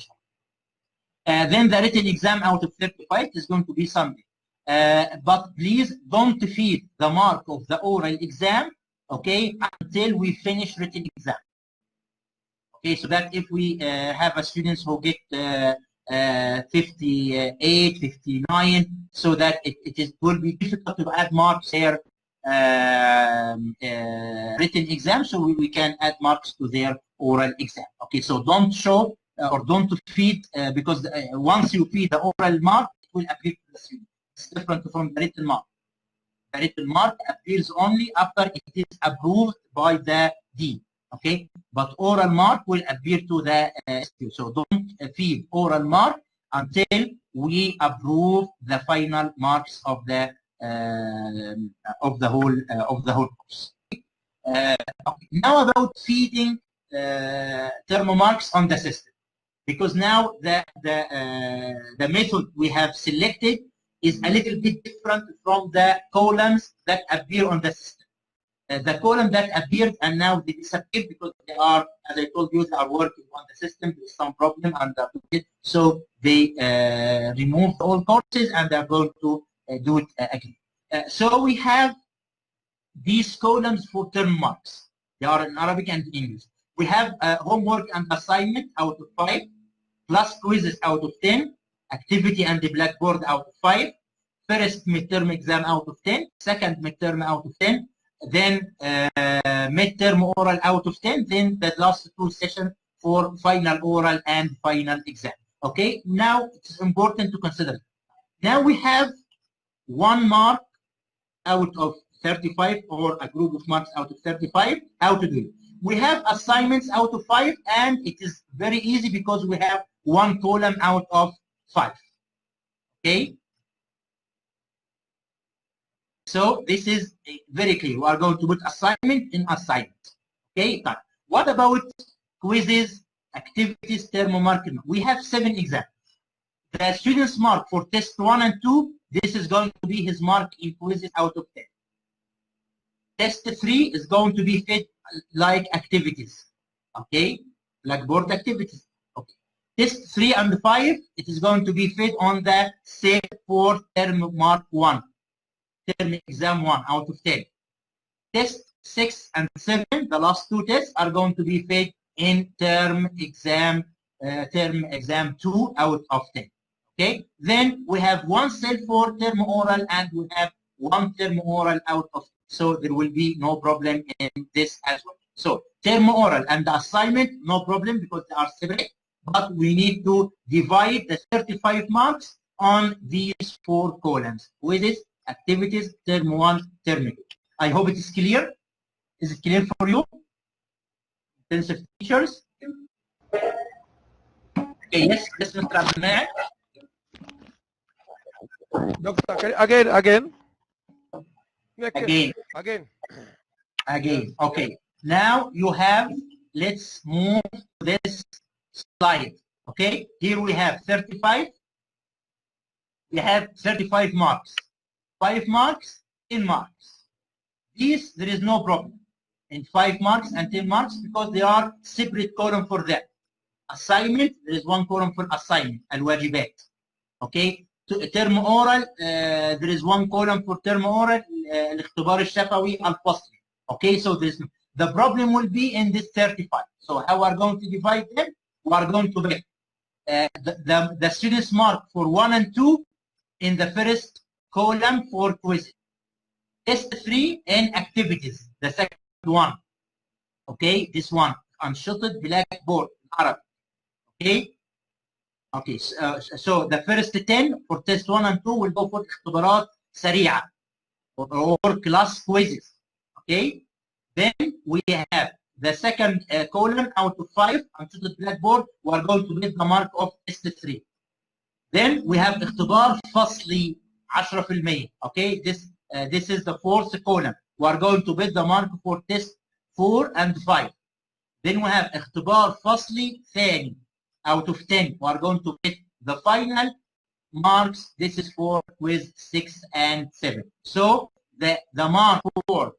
Speaker 1: Then the written exam out of 35 is going to be Sunday. But please don't feed the mark of the oral exam, okay, until we finish written exam. Okay, so that if we have a students who get 58, 59, so that it will be difficult to add marks here written exam, so we can add marks to their oral exam. Okay, so don't show or don't feed, because once you feed the oral mark, it will appear to the student. It's different from the written mark. The written mark appears only after it is approved by the dean. Okay, but oral mark will appear to the student. So don't feed oral mark until we approve the final marks of the whole course. Now about feeding thermo marks on the system, because now the method we have selected is a little bit different from the columns that appear on the system. The column that appeared and now they disappeared because they are, as I told you, they are working on the system. There's some problem, and so they removed all courses and they're going to do it again. So we have these columns for term marks. They are in Arabic and English. We have homework and assignment out of 5, plus quizzes out of 10, activity and the Blackboard out of 5, first midterm exam out of 10, second midterm out of 10, then midterm oral out of 10, then the last 2 sessions for final oral and final exam. Okay, now it's important to consider. Now we have 1 mark out of 35, or a group of marks out of 35. How to do it? We have assignments out of 5, and it is very easy because we have 1 column out of 5. Okay. So this is very clear. We are going to put assignment in assignment. Okay, but what about quizzes, activities, term marking? We have 7 exams. The student's mark for test 1 and 2, this is going to be his mark in quizzes out of 10. Test 3 is going to be fed like activities. Okay, like board activities. Okay. Test 3 and 5, it is going to be fed on the same for term mark 1. Term exam 1 out of 10. Test 6 and 7, the last 2 tests are going to be fed in term exam 2 out of 10. Okay, then we have 1 cell for term oral and we have 1 term oral out of 10. So there will be no problem in this as well. So term oral and the assignment, no problem because they are separate, but we need to divide the 35 marks on these 4 columns. Quizzes, activities, term 1, term 2. I hope it is clear. Is it clear for you? Intensive teachers? Okay, yes, Mr. Abdel-Fattah.
Speaker 4: Doctor, again.
Speaker 1: Again. Okay. Now you have, let's move to this slide. Okay. Here we have 35. We have 35 marks. 5 marks, 10 marks. These, there is no problem in 5 marks and 10 marks because they are separate column for them. Assignment, there is 1 column for assignment, al-wajibat. Okay. Term oral, there is 1 column for term oral, الاختبار الشفوي الفصلي. Okay, so the problem will be in this 35. So how we are going to divide them? We are going to get the students mark for 1 and 2 in the first column for quizzes. Test 3 and activities, the second one. Okay, this one, unshotted blackboard, Arabic. Okay. Okay, so the first 10 for test 1 and 2 will go for اختبارات سريعة or class quizzes. Okay, then we have the second column out of 5 onto the blackboard. We are going to get the mark of test 3. Then we have اختبار فصلي 10%. Okay, this is the 4th column. We are going to get the mark for test 4 and 5. Then we have اختبار فصلي ثاني out of 10. We are going to get the final marks. This is for quiz 6 and 7. So the mark for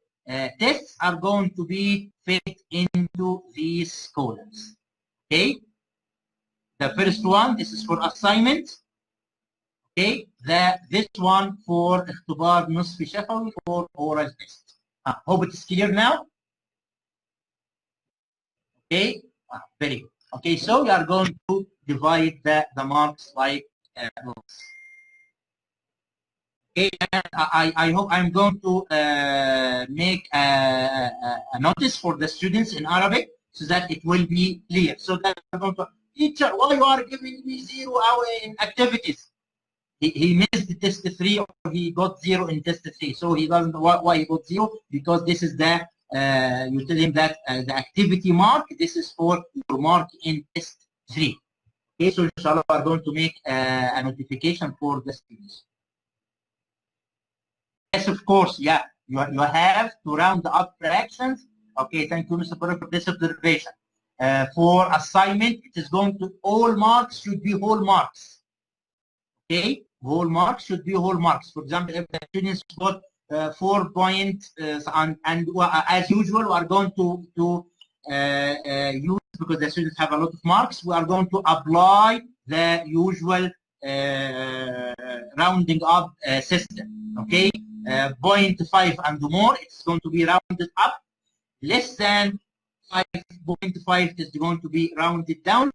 Speaker 1: tests are going to be fit into these columns. Okay. The first one, this is for assignment. Okay. This one for اختبار نصف شفوي for oral test. Hope it is clear now. Okay. Very good. Okay, so we are going to divide the marks like this. Okay, I hope I'm going to make a notice for the students in Arabic so that it will be clear. So that I'm going to, teacher, why you are giving me 0 in activities? He missed the test 3 or he got 0 in test 3. So he doesn't know why he got 0 because this is the you tell him that the activity mark, this is for your mark in test 3. Okay, so inshallah we are going to make a notification for the students. Yes, of course, yeah. You have to round up fractions. Okay, thank you, Mr. Barra, for this observation. For assignment, it is going to, all marks should be whole marks. Okay, whole marks should be whole marks. For example, if the students got 4 points, and as usual, we are going to use, because the students have a lot of marks, we are going to apply the usual rounding up system. Okay, 0.5 and more, it's going to be rounded up. Less than 5.5 is going to be rounded down.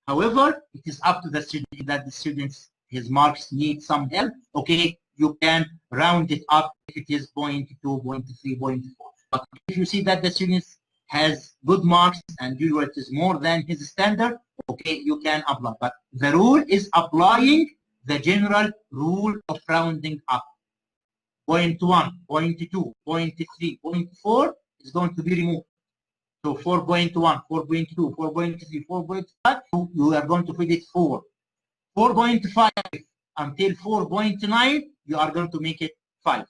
Speaker 1: However, it is up to the student that the students, his marks need some help. Okay, you can round it up if it is 0.2, 0.3, 0.4. But if you see that the student has good marks and usually it is more than his standard, okay, you can apply. But the rule is applying the general rule of rounding up. 0.1, 0.2, 0.3, 0.4 is going to be removed. So 4.1, 4.2, 4.3, 4.5, you are going to feed it 4. 4.5 until 4.9, you are going to make it 5.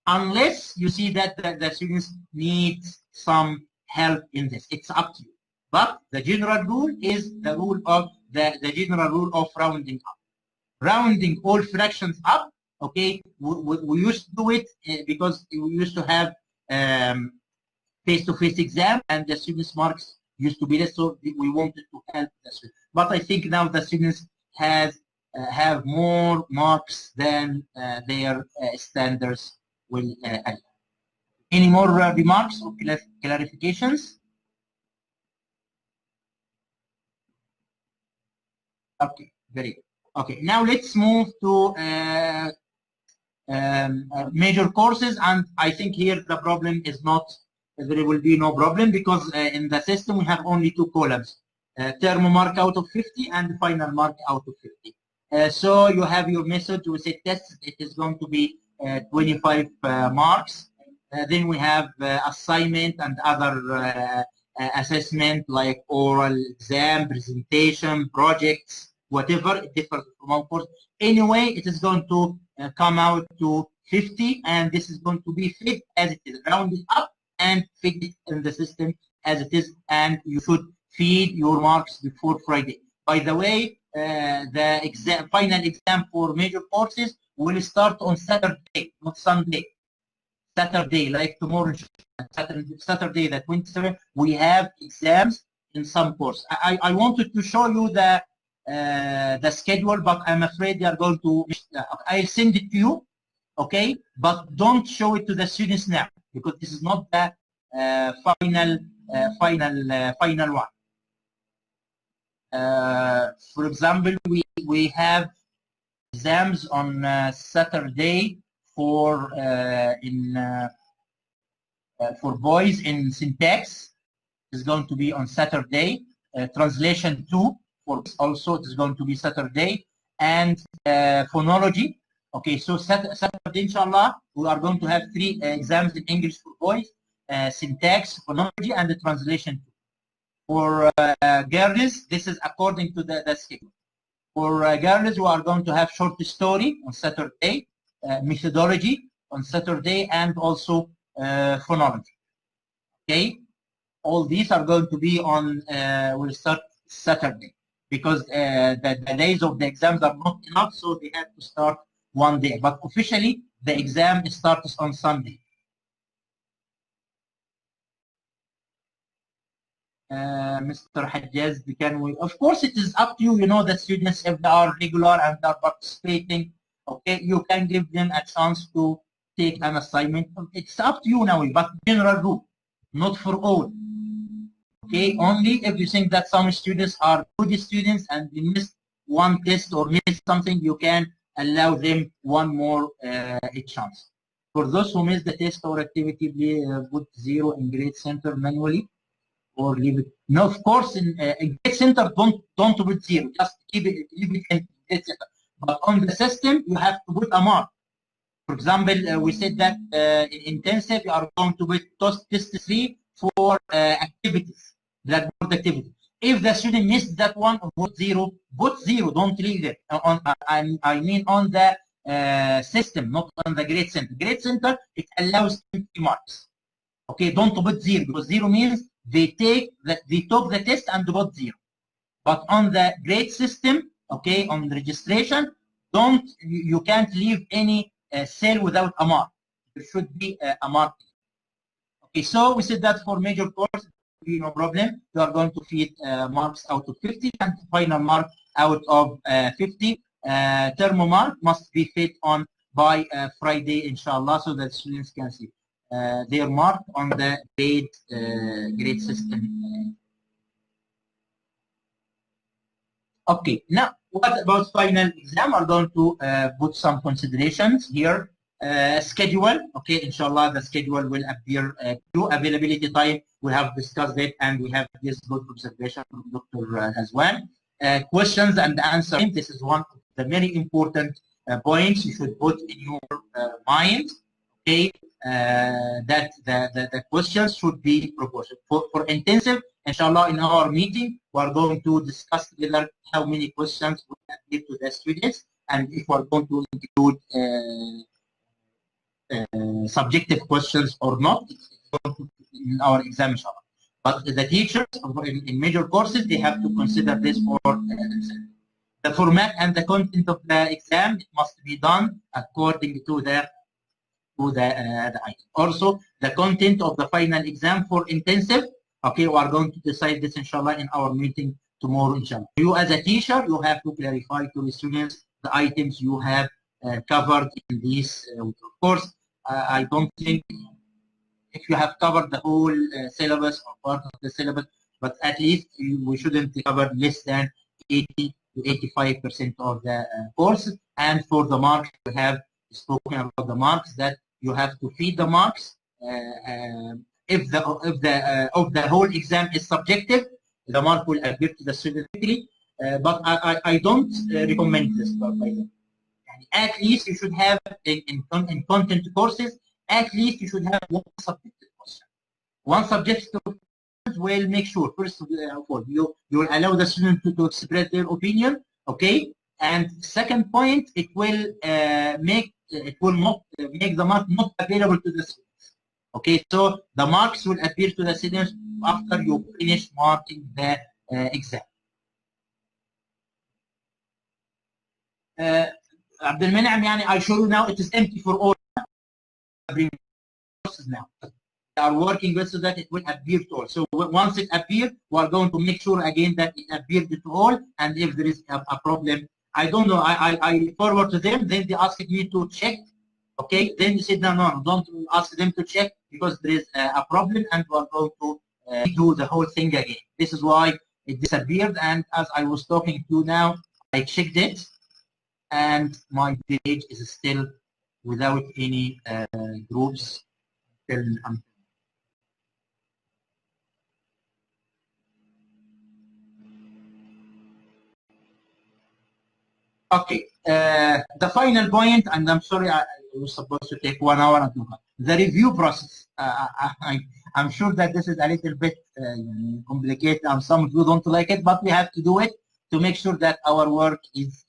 Speaker 1: unless you see that the students need some help in this. It's up to you. But the general rule is the rule of the general rule of rounding up. Rounding all fractions up, okay, we used to do it because we used to have face-to-face exam and the students' marks used to be less, so we wanted to help the students. But I think now the students have more marks than their standards will allow. Any more remarks or clarifications? Okay, very good. Okay, now let's move to major courses, and I think here the problem is not, there will be no problem because in the system we have only two columns, term mark out of 50 and final mark out of 50. So you have your method, we say test, it is going to be 25 marks. Then we have assignment and other assessment like oral exam, presentation, projects, whatever, it differs from one course. Anyway, it is going to come out to 50, and this is going to be fixed as it is, rounded up and fixed in the system as it is, and you should feed your marks before Friday. By the way, the exam, final exam for major courses will start on Saturday, not Sunday. Saturday, like tomorrow, Saturday the 27th, we have exams in some course. I wanted to show you the schedule, but I'm afraid they are going to. I'll send it to you, okay? But don't show it to the students now because this is not the final one. For example, we have exams on Saturday for boys in syntax. Is going to be on Saturday. Translation 2 for also it is going to be Saturday, and phonology. Okay, so Saturday, inshallah, we are going to have 3 exams in English for boys, syntax, phonology, and the translation 2. For girls, this is according to the schedule. For girls, we are going to have short story on Saturday, methodology on Saturday, and also phonology. Okay, all these are going to be on, will start Saturday because the days of the exams are not enough, so they have to start one day. But officially, the exam starts on Sunday. Mr. Hajjaz, can we? Of course, it is up to you. You know, the students, if they are regular and are participating, okay, you can give them a chance to take an assignment. It's up to you now, but general rule, not for all. Okay, only if you think that some students are good students and they missed one test or missed something, you can allow them one more chance. For those who missed the test or activity, put 0 in grade center manually, or leave it. No, of course, in grade center, don't put 0. Just leave it in grade center. But on the system, you have to put a mark. For example, we said that in intensive, you are going to put test 3 for activities, blackboard activity. If the student missed that one, put 0. Put 0. Don't leave it. I mean on the system, not on the grade center. Grade center, it allows 20 marks. Okay, don't put 0 because 0 means they took the test and put 0. But on the grade system, okay, on the registration, you can't leave any cell without a mark. There should be a mark. Okay, so we said that for major course, no problem. You are going to feed marks out of 50 and final mark out of 50. Term mark must be fed on by Friday, inshallah, so that students can see their mark on the grade system. Okay, now what about final exam? I'm going to put some considerations here. Schedule, okay, inshallah, the schedule will appear to availability time. We have discussed it and we have this good observation from Dr. Hazwan. Questions and answers. This is one of the very important points you should put in your mind. Okay, that the questions should be proportional. For intensive, inshallah, in our meeting, we are going to discuss together how many questions we appear to the students and if we are going to include subjective questions or not. It's going to be in our exam, inshallah. But the teachers in major courses, they have to consider this for themselves. The format and the content of the exam, it must be done according to the item. Also, the content of the final exam for intensive, okay, we are going to decide this, inshallah, in our meeting tomorrow, inshallah. You as a teacher, you have to clarify to the students the items you have covered in this. Of course, I don't think if you have covered the whole syllabus or part of the syllabus, but at least we shouldn't cover less than 80 to 85% of the course. And for the marks, we have spoken about the marks that you have to feed the marks. If the whole exam is subjective, the mark will appear to the student quickly. But I don't recommend this, by the way. At least you should have in content courses, at least you should have one subjective question. One subjective will make sure, first of all, you will allow the student to express their opinion, okay? And second point, it will not make the mark not available to the students. Okay, so the marks will appear to the students after you finish marking the exam. Abdel-Fattah, I show you now it is empty for all courses now. They are working with so that it will appear to all. So once it appears, we are going to make sure again that it appeared to all. And if there is a problem, I don't know, I forward to them, then they ask me to check. Okay, then you said no, don't ask them to check because there is a problem, and we are going to do the whole thing again. This is why it disappeared. And as I was talking to you now, I checked it, and my page is still without any groups. Okay, the final point, and I'm sorry, I was supposed to take 1 hour and 2 hours. The review process. I'm sure that this is a little bit complicated, and some of you don't like it, but we have to do it to make sure that our work is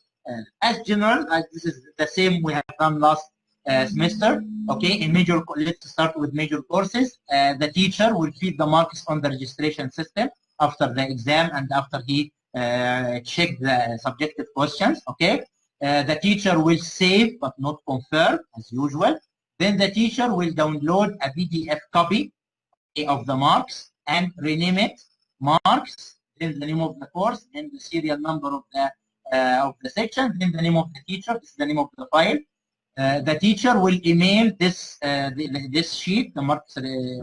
Speaker 1: as general as this is the same we have done last semester. Okay, in major, let's start with major courses. The teacher will feed the marks on the registration system after the exam and after he check the subjective questions. Okay, the teacher will save but not confirm as usual. Then the teacher will download a PDF copy of the marks and rename it marks, then the name of the course, then the serial number of the section, then the name of the teacher. This is the name of the file. The teacher will email this this sheet, the marks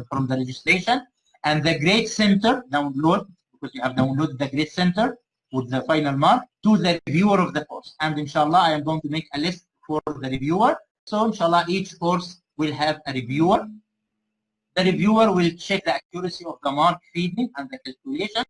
Speaker 1: from the registration, and the grade center download, because you have downloaded the grade center with the final mark, to the reviewer of the course. And inshallah, I am going to make a list for the reviewer. So inshallah, each course will have a reviewer. The reviewer will check the accuracy of the mark feeding and the calculation.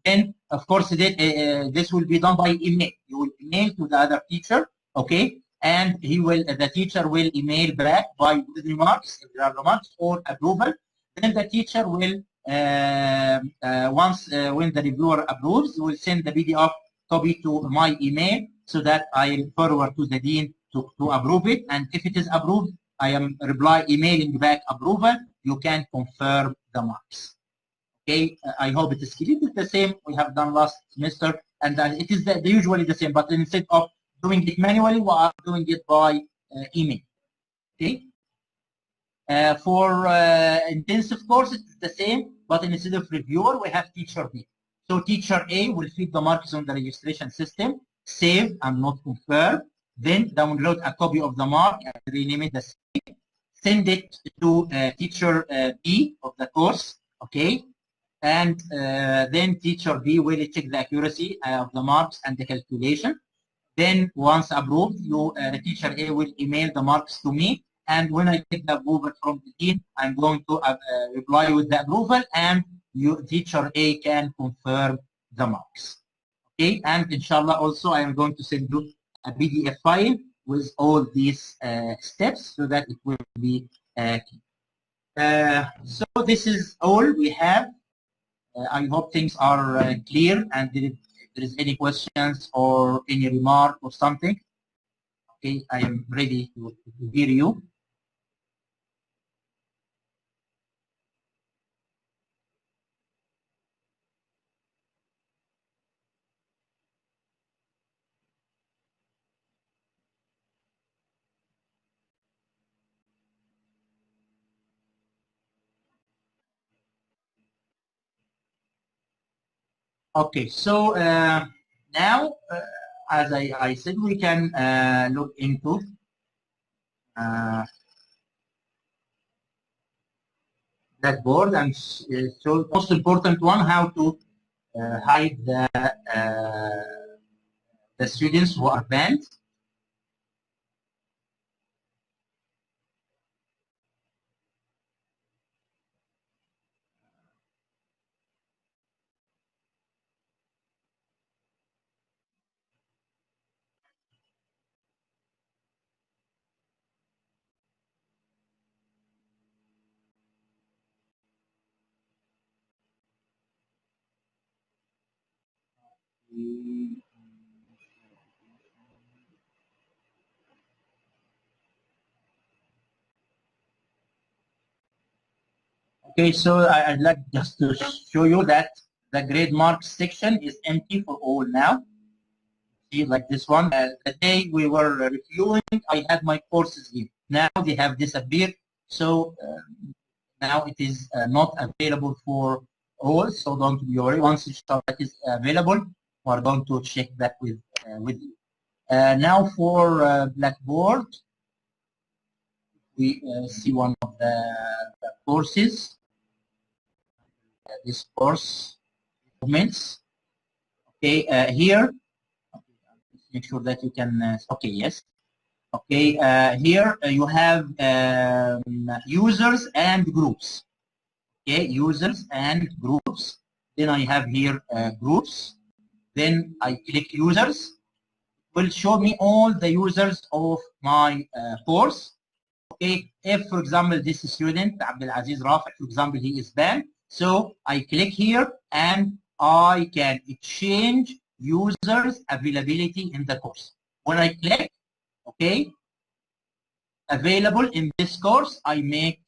Speaker 1: Then, of course, this will be done by email. You will email to the other teacher, okay? And the teacher will email back by with remarks, if there are remarks, or approval. Then the teacher will, when the reviewer approves, will send the PDF copy to my email so that I forward to the dean to approve it. And if it is approved, I am emailing back approval. You can confirm the marks. Okay, I hope it is clear. It's the same we have done last semester, and it is usually the same. But instead of doing it manually, we are doing it by email. Okay. For intensive courses, it's the same, but instead of reviewer, we have teacher B. So teacher A will feed the marks on the registration system, save and not confirm, then download a copy of the mark and rename it the same, send it to teacher B of the course, okay? And then teacher B will check the accuracy of the marks and the calculation. Then once approved, teacher A will email the marks to me. And when I take the approval from the dean, I'm going to reply with the approval, and teacher A can confirm the marks. Okay, and inshallah also I am going to send you a PDF file with all these steps so that it will be so this is all we have. I hope things are clear, and if there is any questions or any remark or something, okay, I am ready to hear you. Okay, so now, as I said, we can look into Blackboard, and so most important one, how to hide the students who are banned. Okay, so I'd like just to show you that the grade marks section is empty for all now. See, like this one, the day we were reviewing, I had my courses here. Now they have disappeared, so now it is not available for all, so don't be worried. Once it is available, we're going to check that with you. Now for Blackboard, we see one of the courses. This course documents. Okay, here, make sure that you can. Okay, yes. Okay, here you have users and groups. Okay, users and groups. Then I have here groups. Then I click users. It will show me all the users of my course. Okay, if for example this student Abdel-Aziz Rafi, for example, he is banned, so I click here and I can change users availability in the course. When I click, okay, available in this course, I make,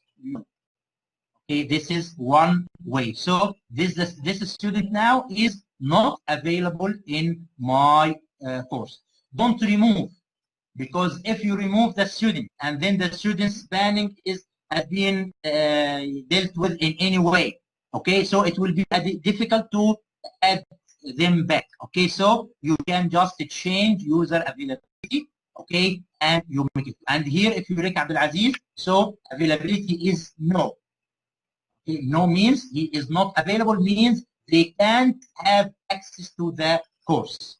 Speaker 1: okay, this is one way. So this student now is not available in my course. Don't remove, because if you remove the student and then the student's banning has been dealt with in any way, okay, so it will be difficult to add them back. Okay, so you can just change user availability, okay, and you make it. And here, if you click Abdel-Aziz, so availability is no. Okay, no means he is not available, means they can't have access to the course.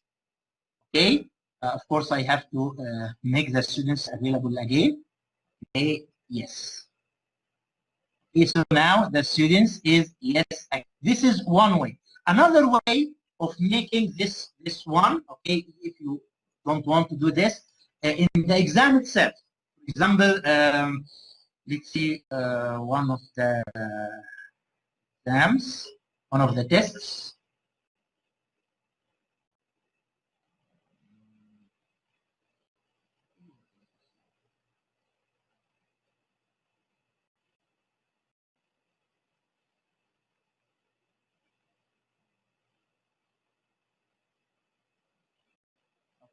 Speaker 1: Okay. Of course, I have to make the students available again. Okay, yes. Okay, so now the students is yes. This is one way. Another way of making this one, okay, if you don't want to do this, in the exam itself, for example, let's see one of the exams, one of the tests.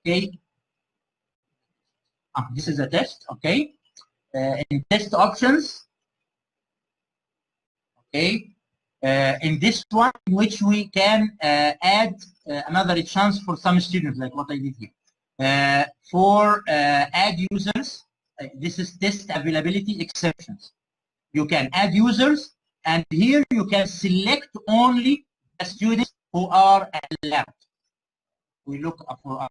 Speaker 1: Okay, this is a test. Okay, in test options, okay, in this one, in which we can add another chance for some students, like what I did here. For add users, this is test availability exceptions. You can add users, and here you can select only the students who are allowed. We look for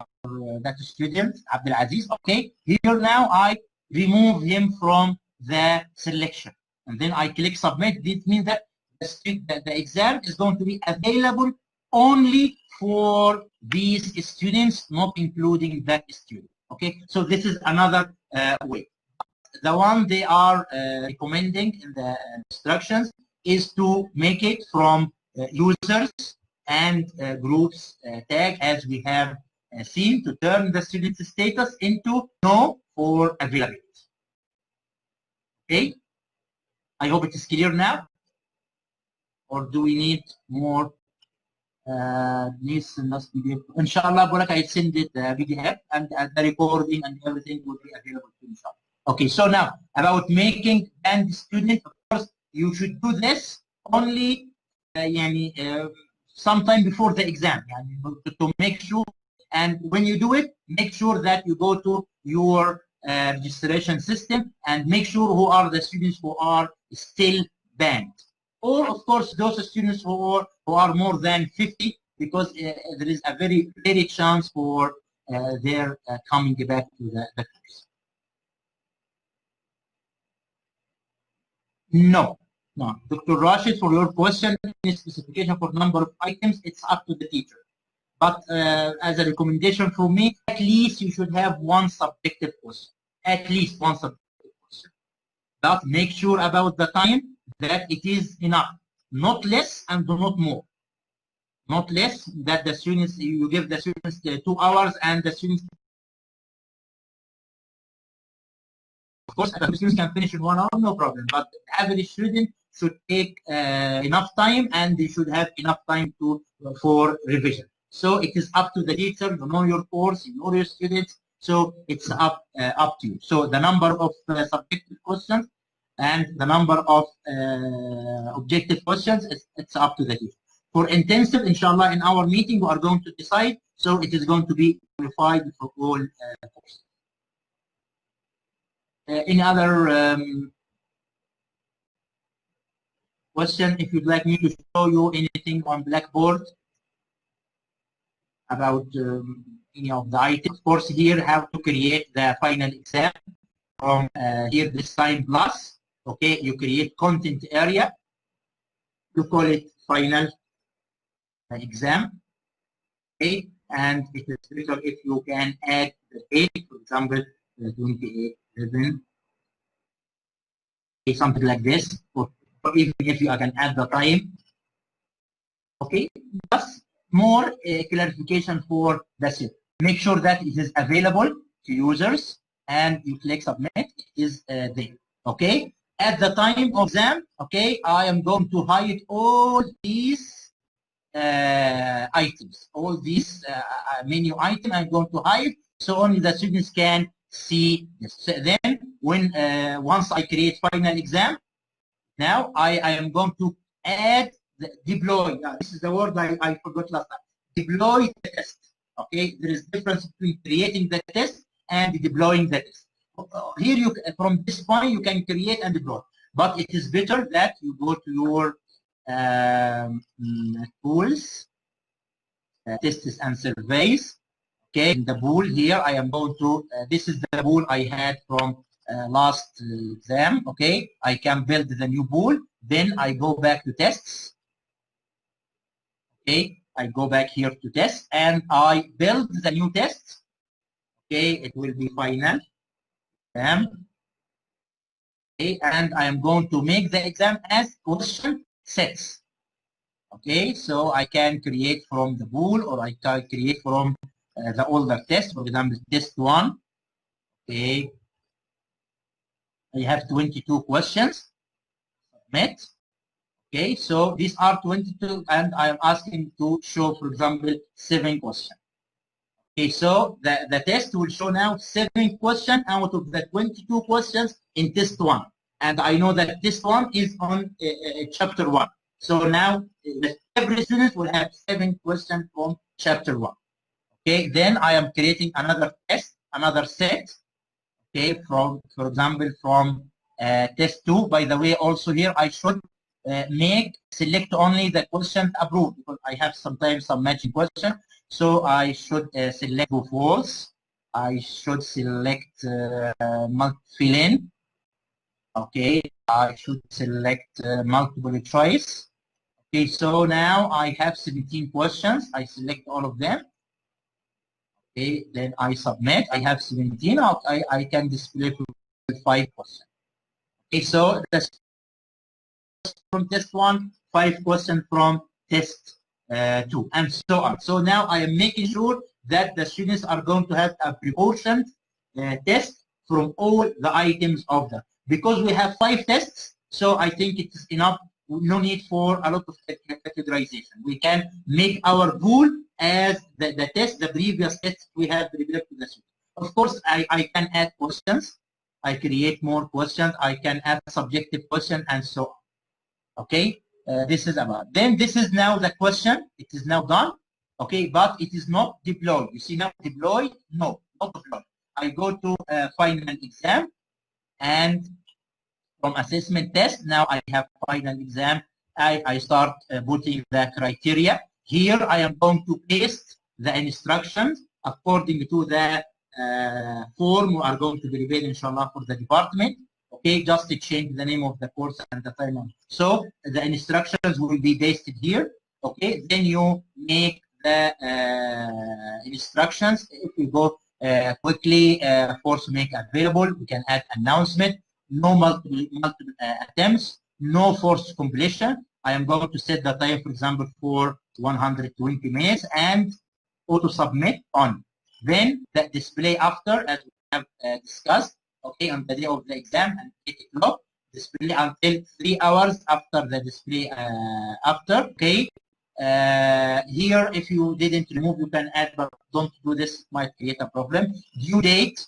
Speaker 1: that student, Abdel-Aziz. Okay, here now I remove him from the selection. And then I click submit. This means that the exam is going to be available only for these students, not including that student. Okay, so this is another way. The one they are recommending in the instructions is to make it from users and groups tag, as we have seen, to turn the student status into no for availability. Okay, I hope it is clear now, or do we need more? Please must be, inshallah, Burak, I send it PDF, and the recording and everything will be available to you, inshallah. Okay, so now about making banned student, of course, you should do this only sometime before the exam, to make sure. And when you do it, make sure that you go to your registration system and make sure who are the students who are still banned. Or, of course, those students who are more than 50, because there is a very chance for their coming back to the course. No. Dr. Rashid, for your question, specification for number of items, it's up to the teacher. But as a recommendation from me, at least you should have one subjective question. At least one subjective question. But make sure about the time that it is enough. Not less and not more. Not less that the students, you give the students 2 hours and the students, of course, the students can finish in 1 hour, no problem. But the average student should take enough time, and they should have enough time for revision. So it is up to the teacher. You know your course, you know your students. So it's up to you. So the number of subjective questions and the number of objective questions, it's up to the teacher. For intensive, inshallah, in our meeting, we are going to decide. So it is going to be qualified for all courses. Any other question? If you'd like me to show you anything on Blackboard about any of the items, of course, here how to create the final exam from here, this time plus. Okay, you create content area. You call it final exam. Okay, and it is better if you can add the date, for example, 28/11, something like this, or even if you can add the time. Okay, just more clarification for the SIP. Make sure that it is available to users and you click submit, it is there. Okay, at the time of exam, okay, I am going to hide all these items, all these menu items I'm going to hide, so only the students can see this. So then when once I create final exam, now I am going to add the deploy. This is the word I forgot last time. Deploy the test. Okay, there is difference between creating the test and deploying the test. Here you from this point you can create and deploy, but it is better that you go to your tools, tests and surveys. Okay, in the pool here I am going to, this is the pool I had from last exam. Okay, I can build the new pool, then I go back to tests. Okay, I go back here to test and I build the new test. Okay, it will be final exam. Okay, and I am going to make the exam as question sets. Okay, so I can create from the pool or I can create from the older test, for example, test 1. Okay, I have 22 questions. Submit. Okay, so these are 22 and I am asking to show, for example, 7 questions. Okay, so the test will show now 7 questions out of the 22 questions in test 1. And I know that test 1 is on chapter 1. So now every student will have 7 questions from chapter 1. Okay, then I am creating another test, another set. Okay, from, for example, from test 2. By the way, also here I should select only the questions approved, because I have sometimes some matching question. So I should select true false. I should select fill in. Okay, I should select multiple choice. Okay, so now I have 17 questions. I select all of them. Okay, then I submit. I have 17. I can display 5 questions. Okay, so that's from test 1, 5 questions from test 2, and so on. So now I am making sure that the students are going to have a proportioned test from all the items of them. Because we have 5 tests, so I think it is enough. No need for a lot of categorization. We can make our pool as the test, the previous test we have prepared to the student. Of course, I can add questions. I create more questions. I can add subjective questions and so on. Okay, this is about. Then this is now the question. It is now done. Okay, but it is not deployed. You see now deployed? No, not deployed. I go to final exam, and from assessment test, now I have final exam. I start putting the criteria. Here I am going to paste the instructions according to the form we are going to be prepared, inshallah, for the department. Okay, just to change the name of the course and the time. So the instructions will be pasted here. Okay, then you make the instructions. If we go quickly, force make available, we can add announcement. No multiple attempts, no forced completion. I am going to set the time, for example, for 120 minutes and auto submit on. Then the display after, as we have discussed, okay, on the day of the exam, and 8 o'clock, display until 3 hours after the display after, okay. Here, if you didn't remove, you can add, but don't do this, it might create a problem. Due date,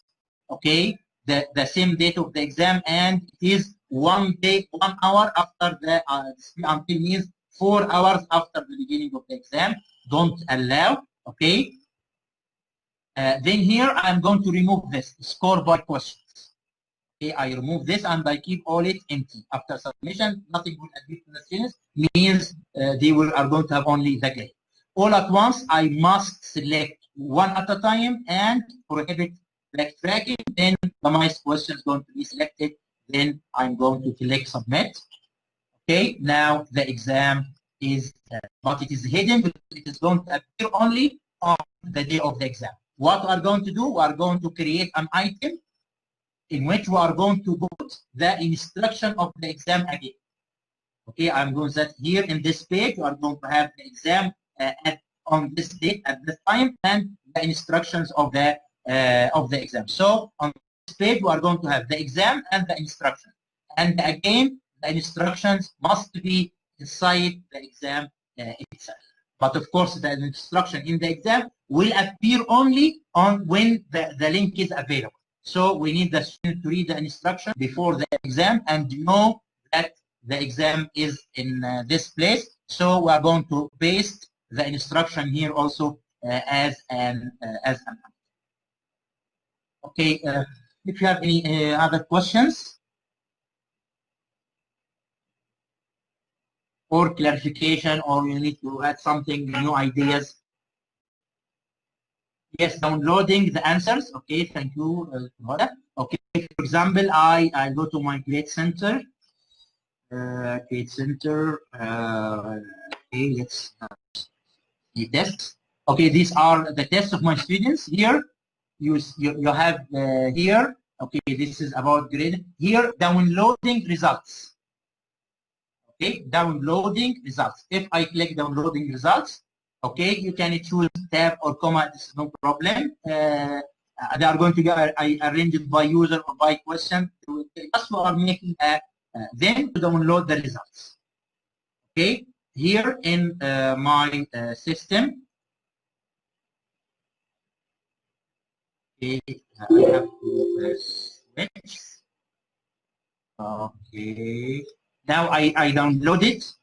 Speaker 1: okay, the same date of the exam, and it is 1 day, 1 hour after the display until means 4 hours after the beginning of the exam. Don't allow, okay. Then here I am going to remove this score by questions. Okay, I remove this and I keep all it empty. After submission, nothing will appear to the students, means they are going to have only the grade. All at once, I must select one at a time and prohibit backtracking. Then the MICE question is going to be selected. Then I'm going to click submit. Okay, now the exam is, but it is hidden because it is going to appear only on the day of the exam. What we are going to do, we are going to create an item in which we are going to put the instruction of the exam again. Okay, I'm going to set here in this page, we are going to have the exam on this date at this time and the instructions of the exam. So on this page, we are going to have the exam and the instruction. And again, the instructions must be inside the exam itself. But of course, the instruction in the exam will appear only on when the link is available. So we need the student to read the instruction before the exam and know that the exam is in this place. So we are going to paste the instruction here also as an okay. If you have any other questions or clarification, or you need to add something, new ideas. Yes, downloading the answers. Okay, thank you. Okay, for example, I go to my grade center. Okay, let's see tests. Okay, these are the tests of my students. Here, you have here. Okay, this is about grade. Here, downloading results. Okay, downloading results. If I click downloading results, okay, you can choose tab or comma. This is no problem. They are going to get arranged by user or by question. Just we are making then to download the results. Okay, here in my system, okay, I have to switch. Okay, now I downloaded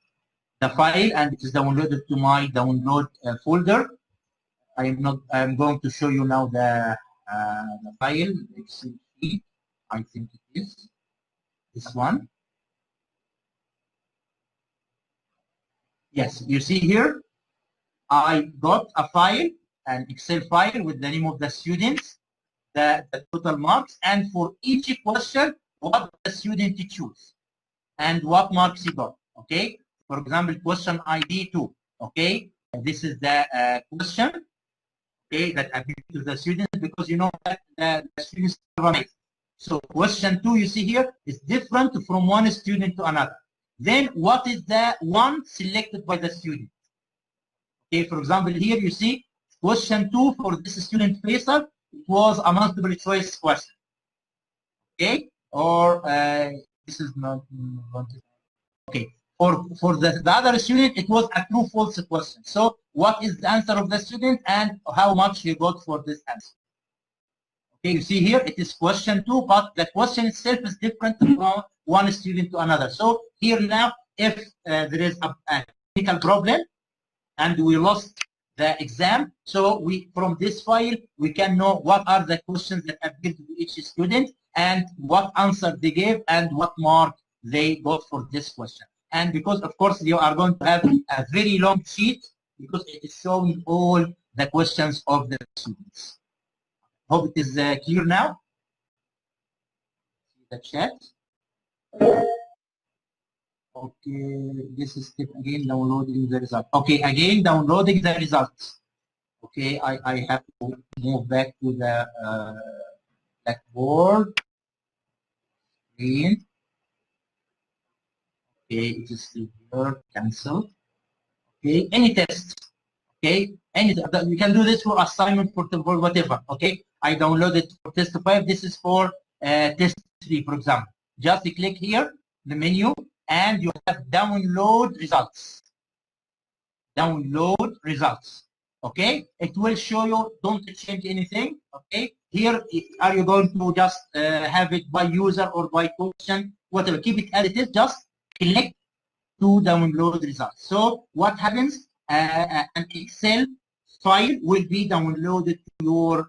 Speaker 1: the file and it is downloaded to my download folder. I'm going to show you now the file. I think it is this one. Yes, you see here, I got a file, an Excel file with the name of the students, the total marks, and for each question, what the student choose and what marks he got. Okay, for example, question ID 2. Okay, this is the question. Okay, that appears to the students because you know that the students are right. So question 2 you see here is different from one student to another. Then what is the one selected by the student? Okay, for example, here you see question 2 for this student Faisal, it was a multiple choice question. Okay, or this is not okay. For the other student, it was a true false question. So what is the answer of the student and how much he got for this answer? Okay, you see here it is question 2, but the question itself is different from one student to another. So here now if there is a technical problem and we lost the exam, so from this file we can know what are the questions that appeared to each student and what answer they gave and what mark they got for this question. And because of course you are going to have a very long sheet because it is showing all the questions of the students. Hope it is clear now. See the chat. Okay, this is step again, downloading the result. Okay, again downloading the results. Okay, I have to move back to the blackboard screen. Okay, it is still here, cancel. Okay, any test. Okay, you can do this for assignment, for whatever. Okay, I downloaded for test 5. This is for test 3, for example. Just click here, the menu, and you have download results. Download results. Okay, it will show you. Don't change anything. Okay, here are you going to just have it by user or by question, whatever. Keep it as it is. Just click to download results. So what happens? An Excel file will be downloaded to your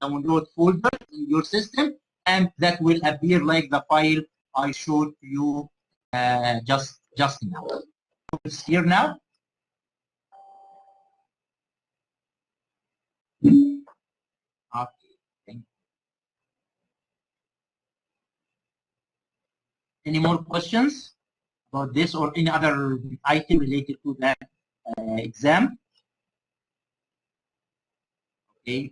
Speaker 1: download folder in your system, and that will appear like the file I showed you just now. It's here now. Okay. Thank you. Any more questions about this or any other item related to that exam? Okay.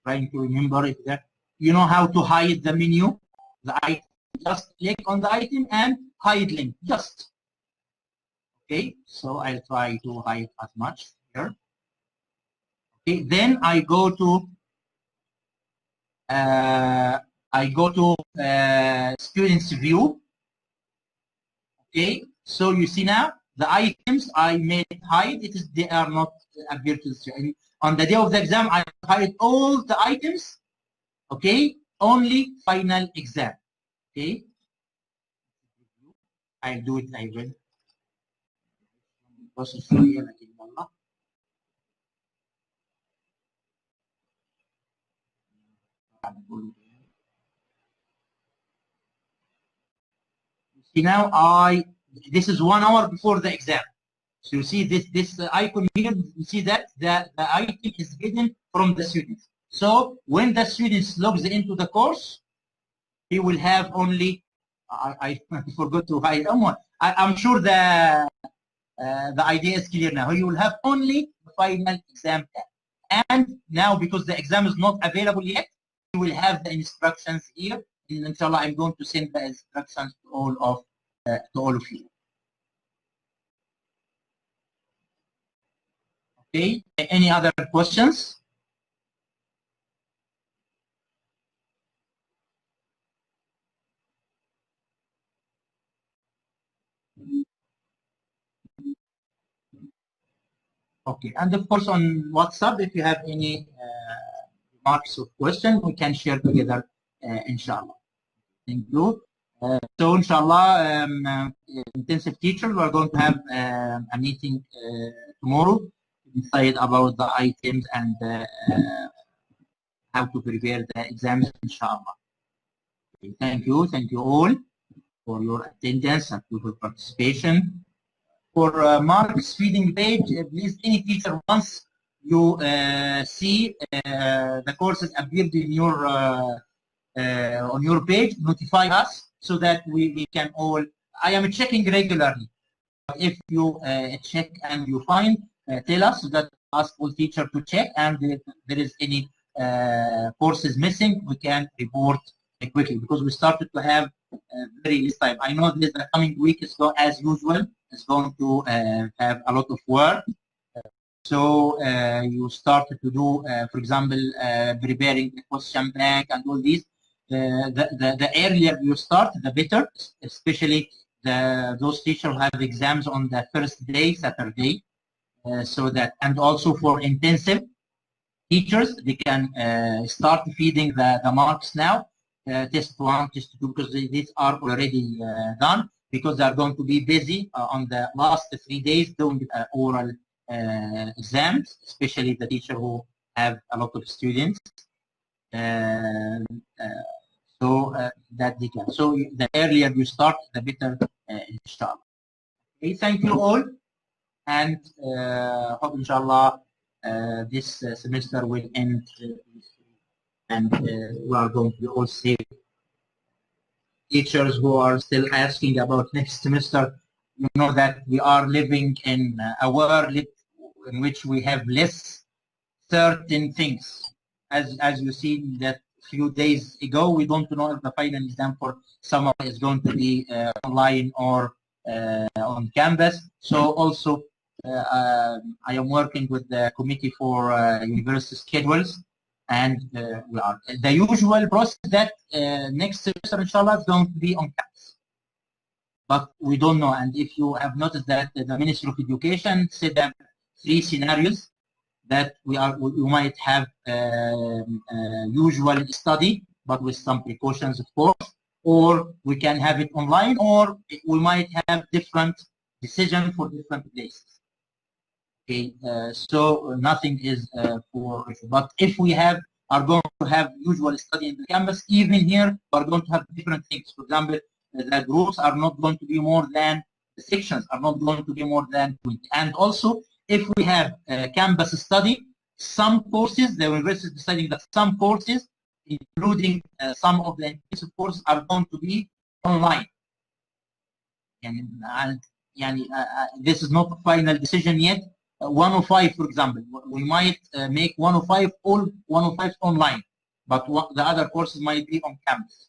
Speaker 1: Trying to remember if that you know how to hide the menu, the item. Just click on the item and hide link. Just okay. So I'll try to hide as much here. Okay. Then I go to students view. Okay. So you see now the items I made hide. They are not appear to the screen. On the day of the exam, I hide all the items. Okay. Only final exam. Okay. I'll do it. I will. See now this is 1 hour before the exam. So you see this icon here, you see that the item is hidden from the students. So when the students logs into the course, he will have only I forgot to hide. I'm sure the idea is clear now. You will have only the final exam tab. And now because the exam is not available yet, you will have the instructions here. And inshallah, I'm going to send the instructions to all of you. Okay. Any other questions? Okay, and of course on WhatsApp, if you have any remarks or questions, we can share together, inshallah. Thank you. So inshallah, intensive teachers, we are going to have a meeting tomorrow to decide about the items and how to prepare the exams, inshallah. Okay, thank you all for your attendance and for your participation. For marks feeding page, please, any teacher, once you see the courses appeared in your on your page, notify us so that we can all. I am checking regularly. If you check and you find, tell us so that ask all teacher to check, and if there is any courses missing, we can report quickly because we started to have very less time. I know this the coming week is going as usual. It's going to have a lot of work. So you started to do, for example, preparing the question bank and all these. The earlier you start, the better, especially those teachers who have exams on the first day, Saturday. So that, and also for intensive teachers, they can start feeding the marks now. Test 1, test 2, because these are already done. because they are going to be busy on the last 3 days doing oral exams, especially the teacher who have a lot of students. So that they can. So the earlier you start, the better, inshallah. Okay, thank you all, and hope inshallah this semester will end, and we are going to be all safe. Teachers who are still asking about next semester, you know that we are living in a world in which we have less certain things. As you see that few days ago, we don't know if the final exam for summer is going to be online or on campus. So also I am working with the committee for university schedules, and we are the usual process that next semester inshallah is going to be on campus. But we don't know, and if you have noticed that the Ministry of Education said that 3 scenarios that we might have usual study, but with some precautions, of course, or we can have it online, or we might have different decision for different places. Okay, so nothing is for issue. But if we are going to have usual study in the campus, even here we are going to have different things. For example, the groups are not going to be more than, the sections are not going to be more than 20. And also, if we have campus study, some courses, the university is deciding that some courses, including some of the intensive courses, are going to be online. And this is not a final decision yet. 105, for example, we might make 105 all 105 online, but the other courses might be on campus.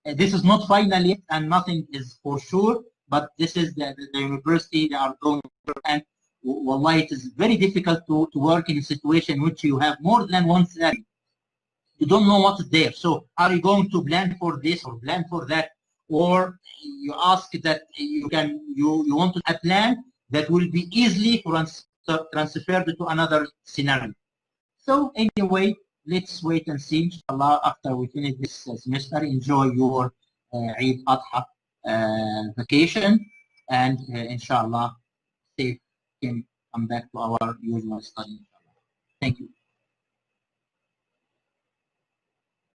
Speaker 1: This is not final yet, and nothing is for sure. But this is the university they are going through, and wallahi, it is very difficult to work in a situation in which you have more than one scenario. You don't know what's there. So are you going to plan for this or plan for that? Or you ask that you want to have a plan that will be easily transferred to another scenario. So anyway, let's wait and see. Inshallah, after we finish this semester, enjoy your Eid Adha vacation, and inshallah, safe can come back to our usual study.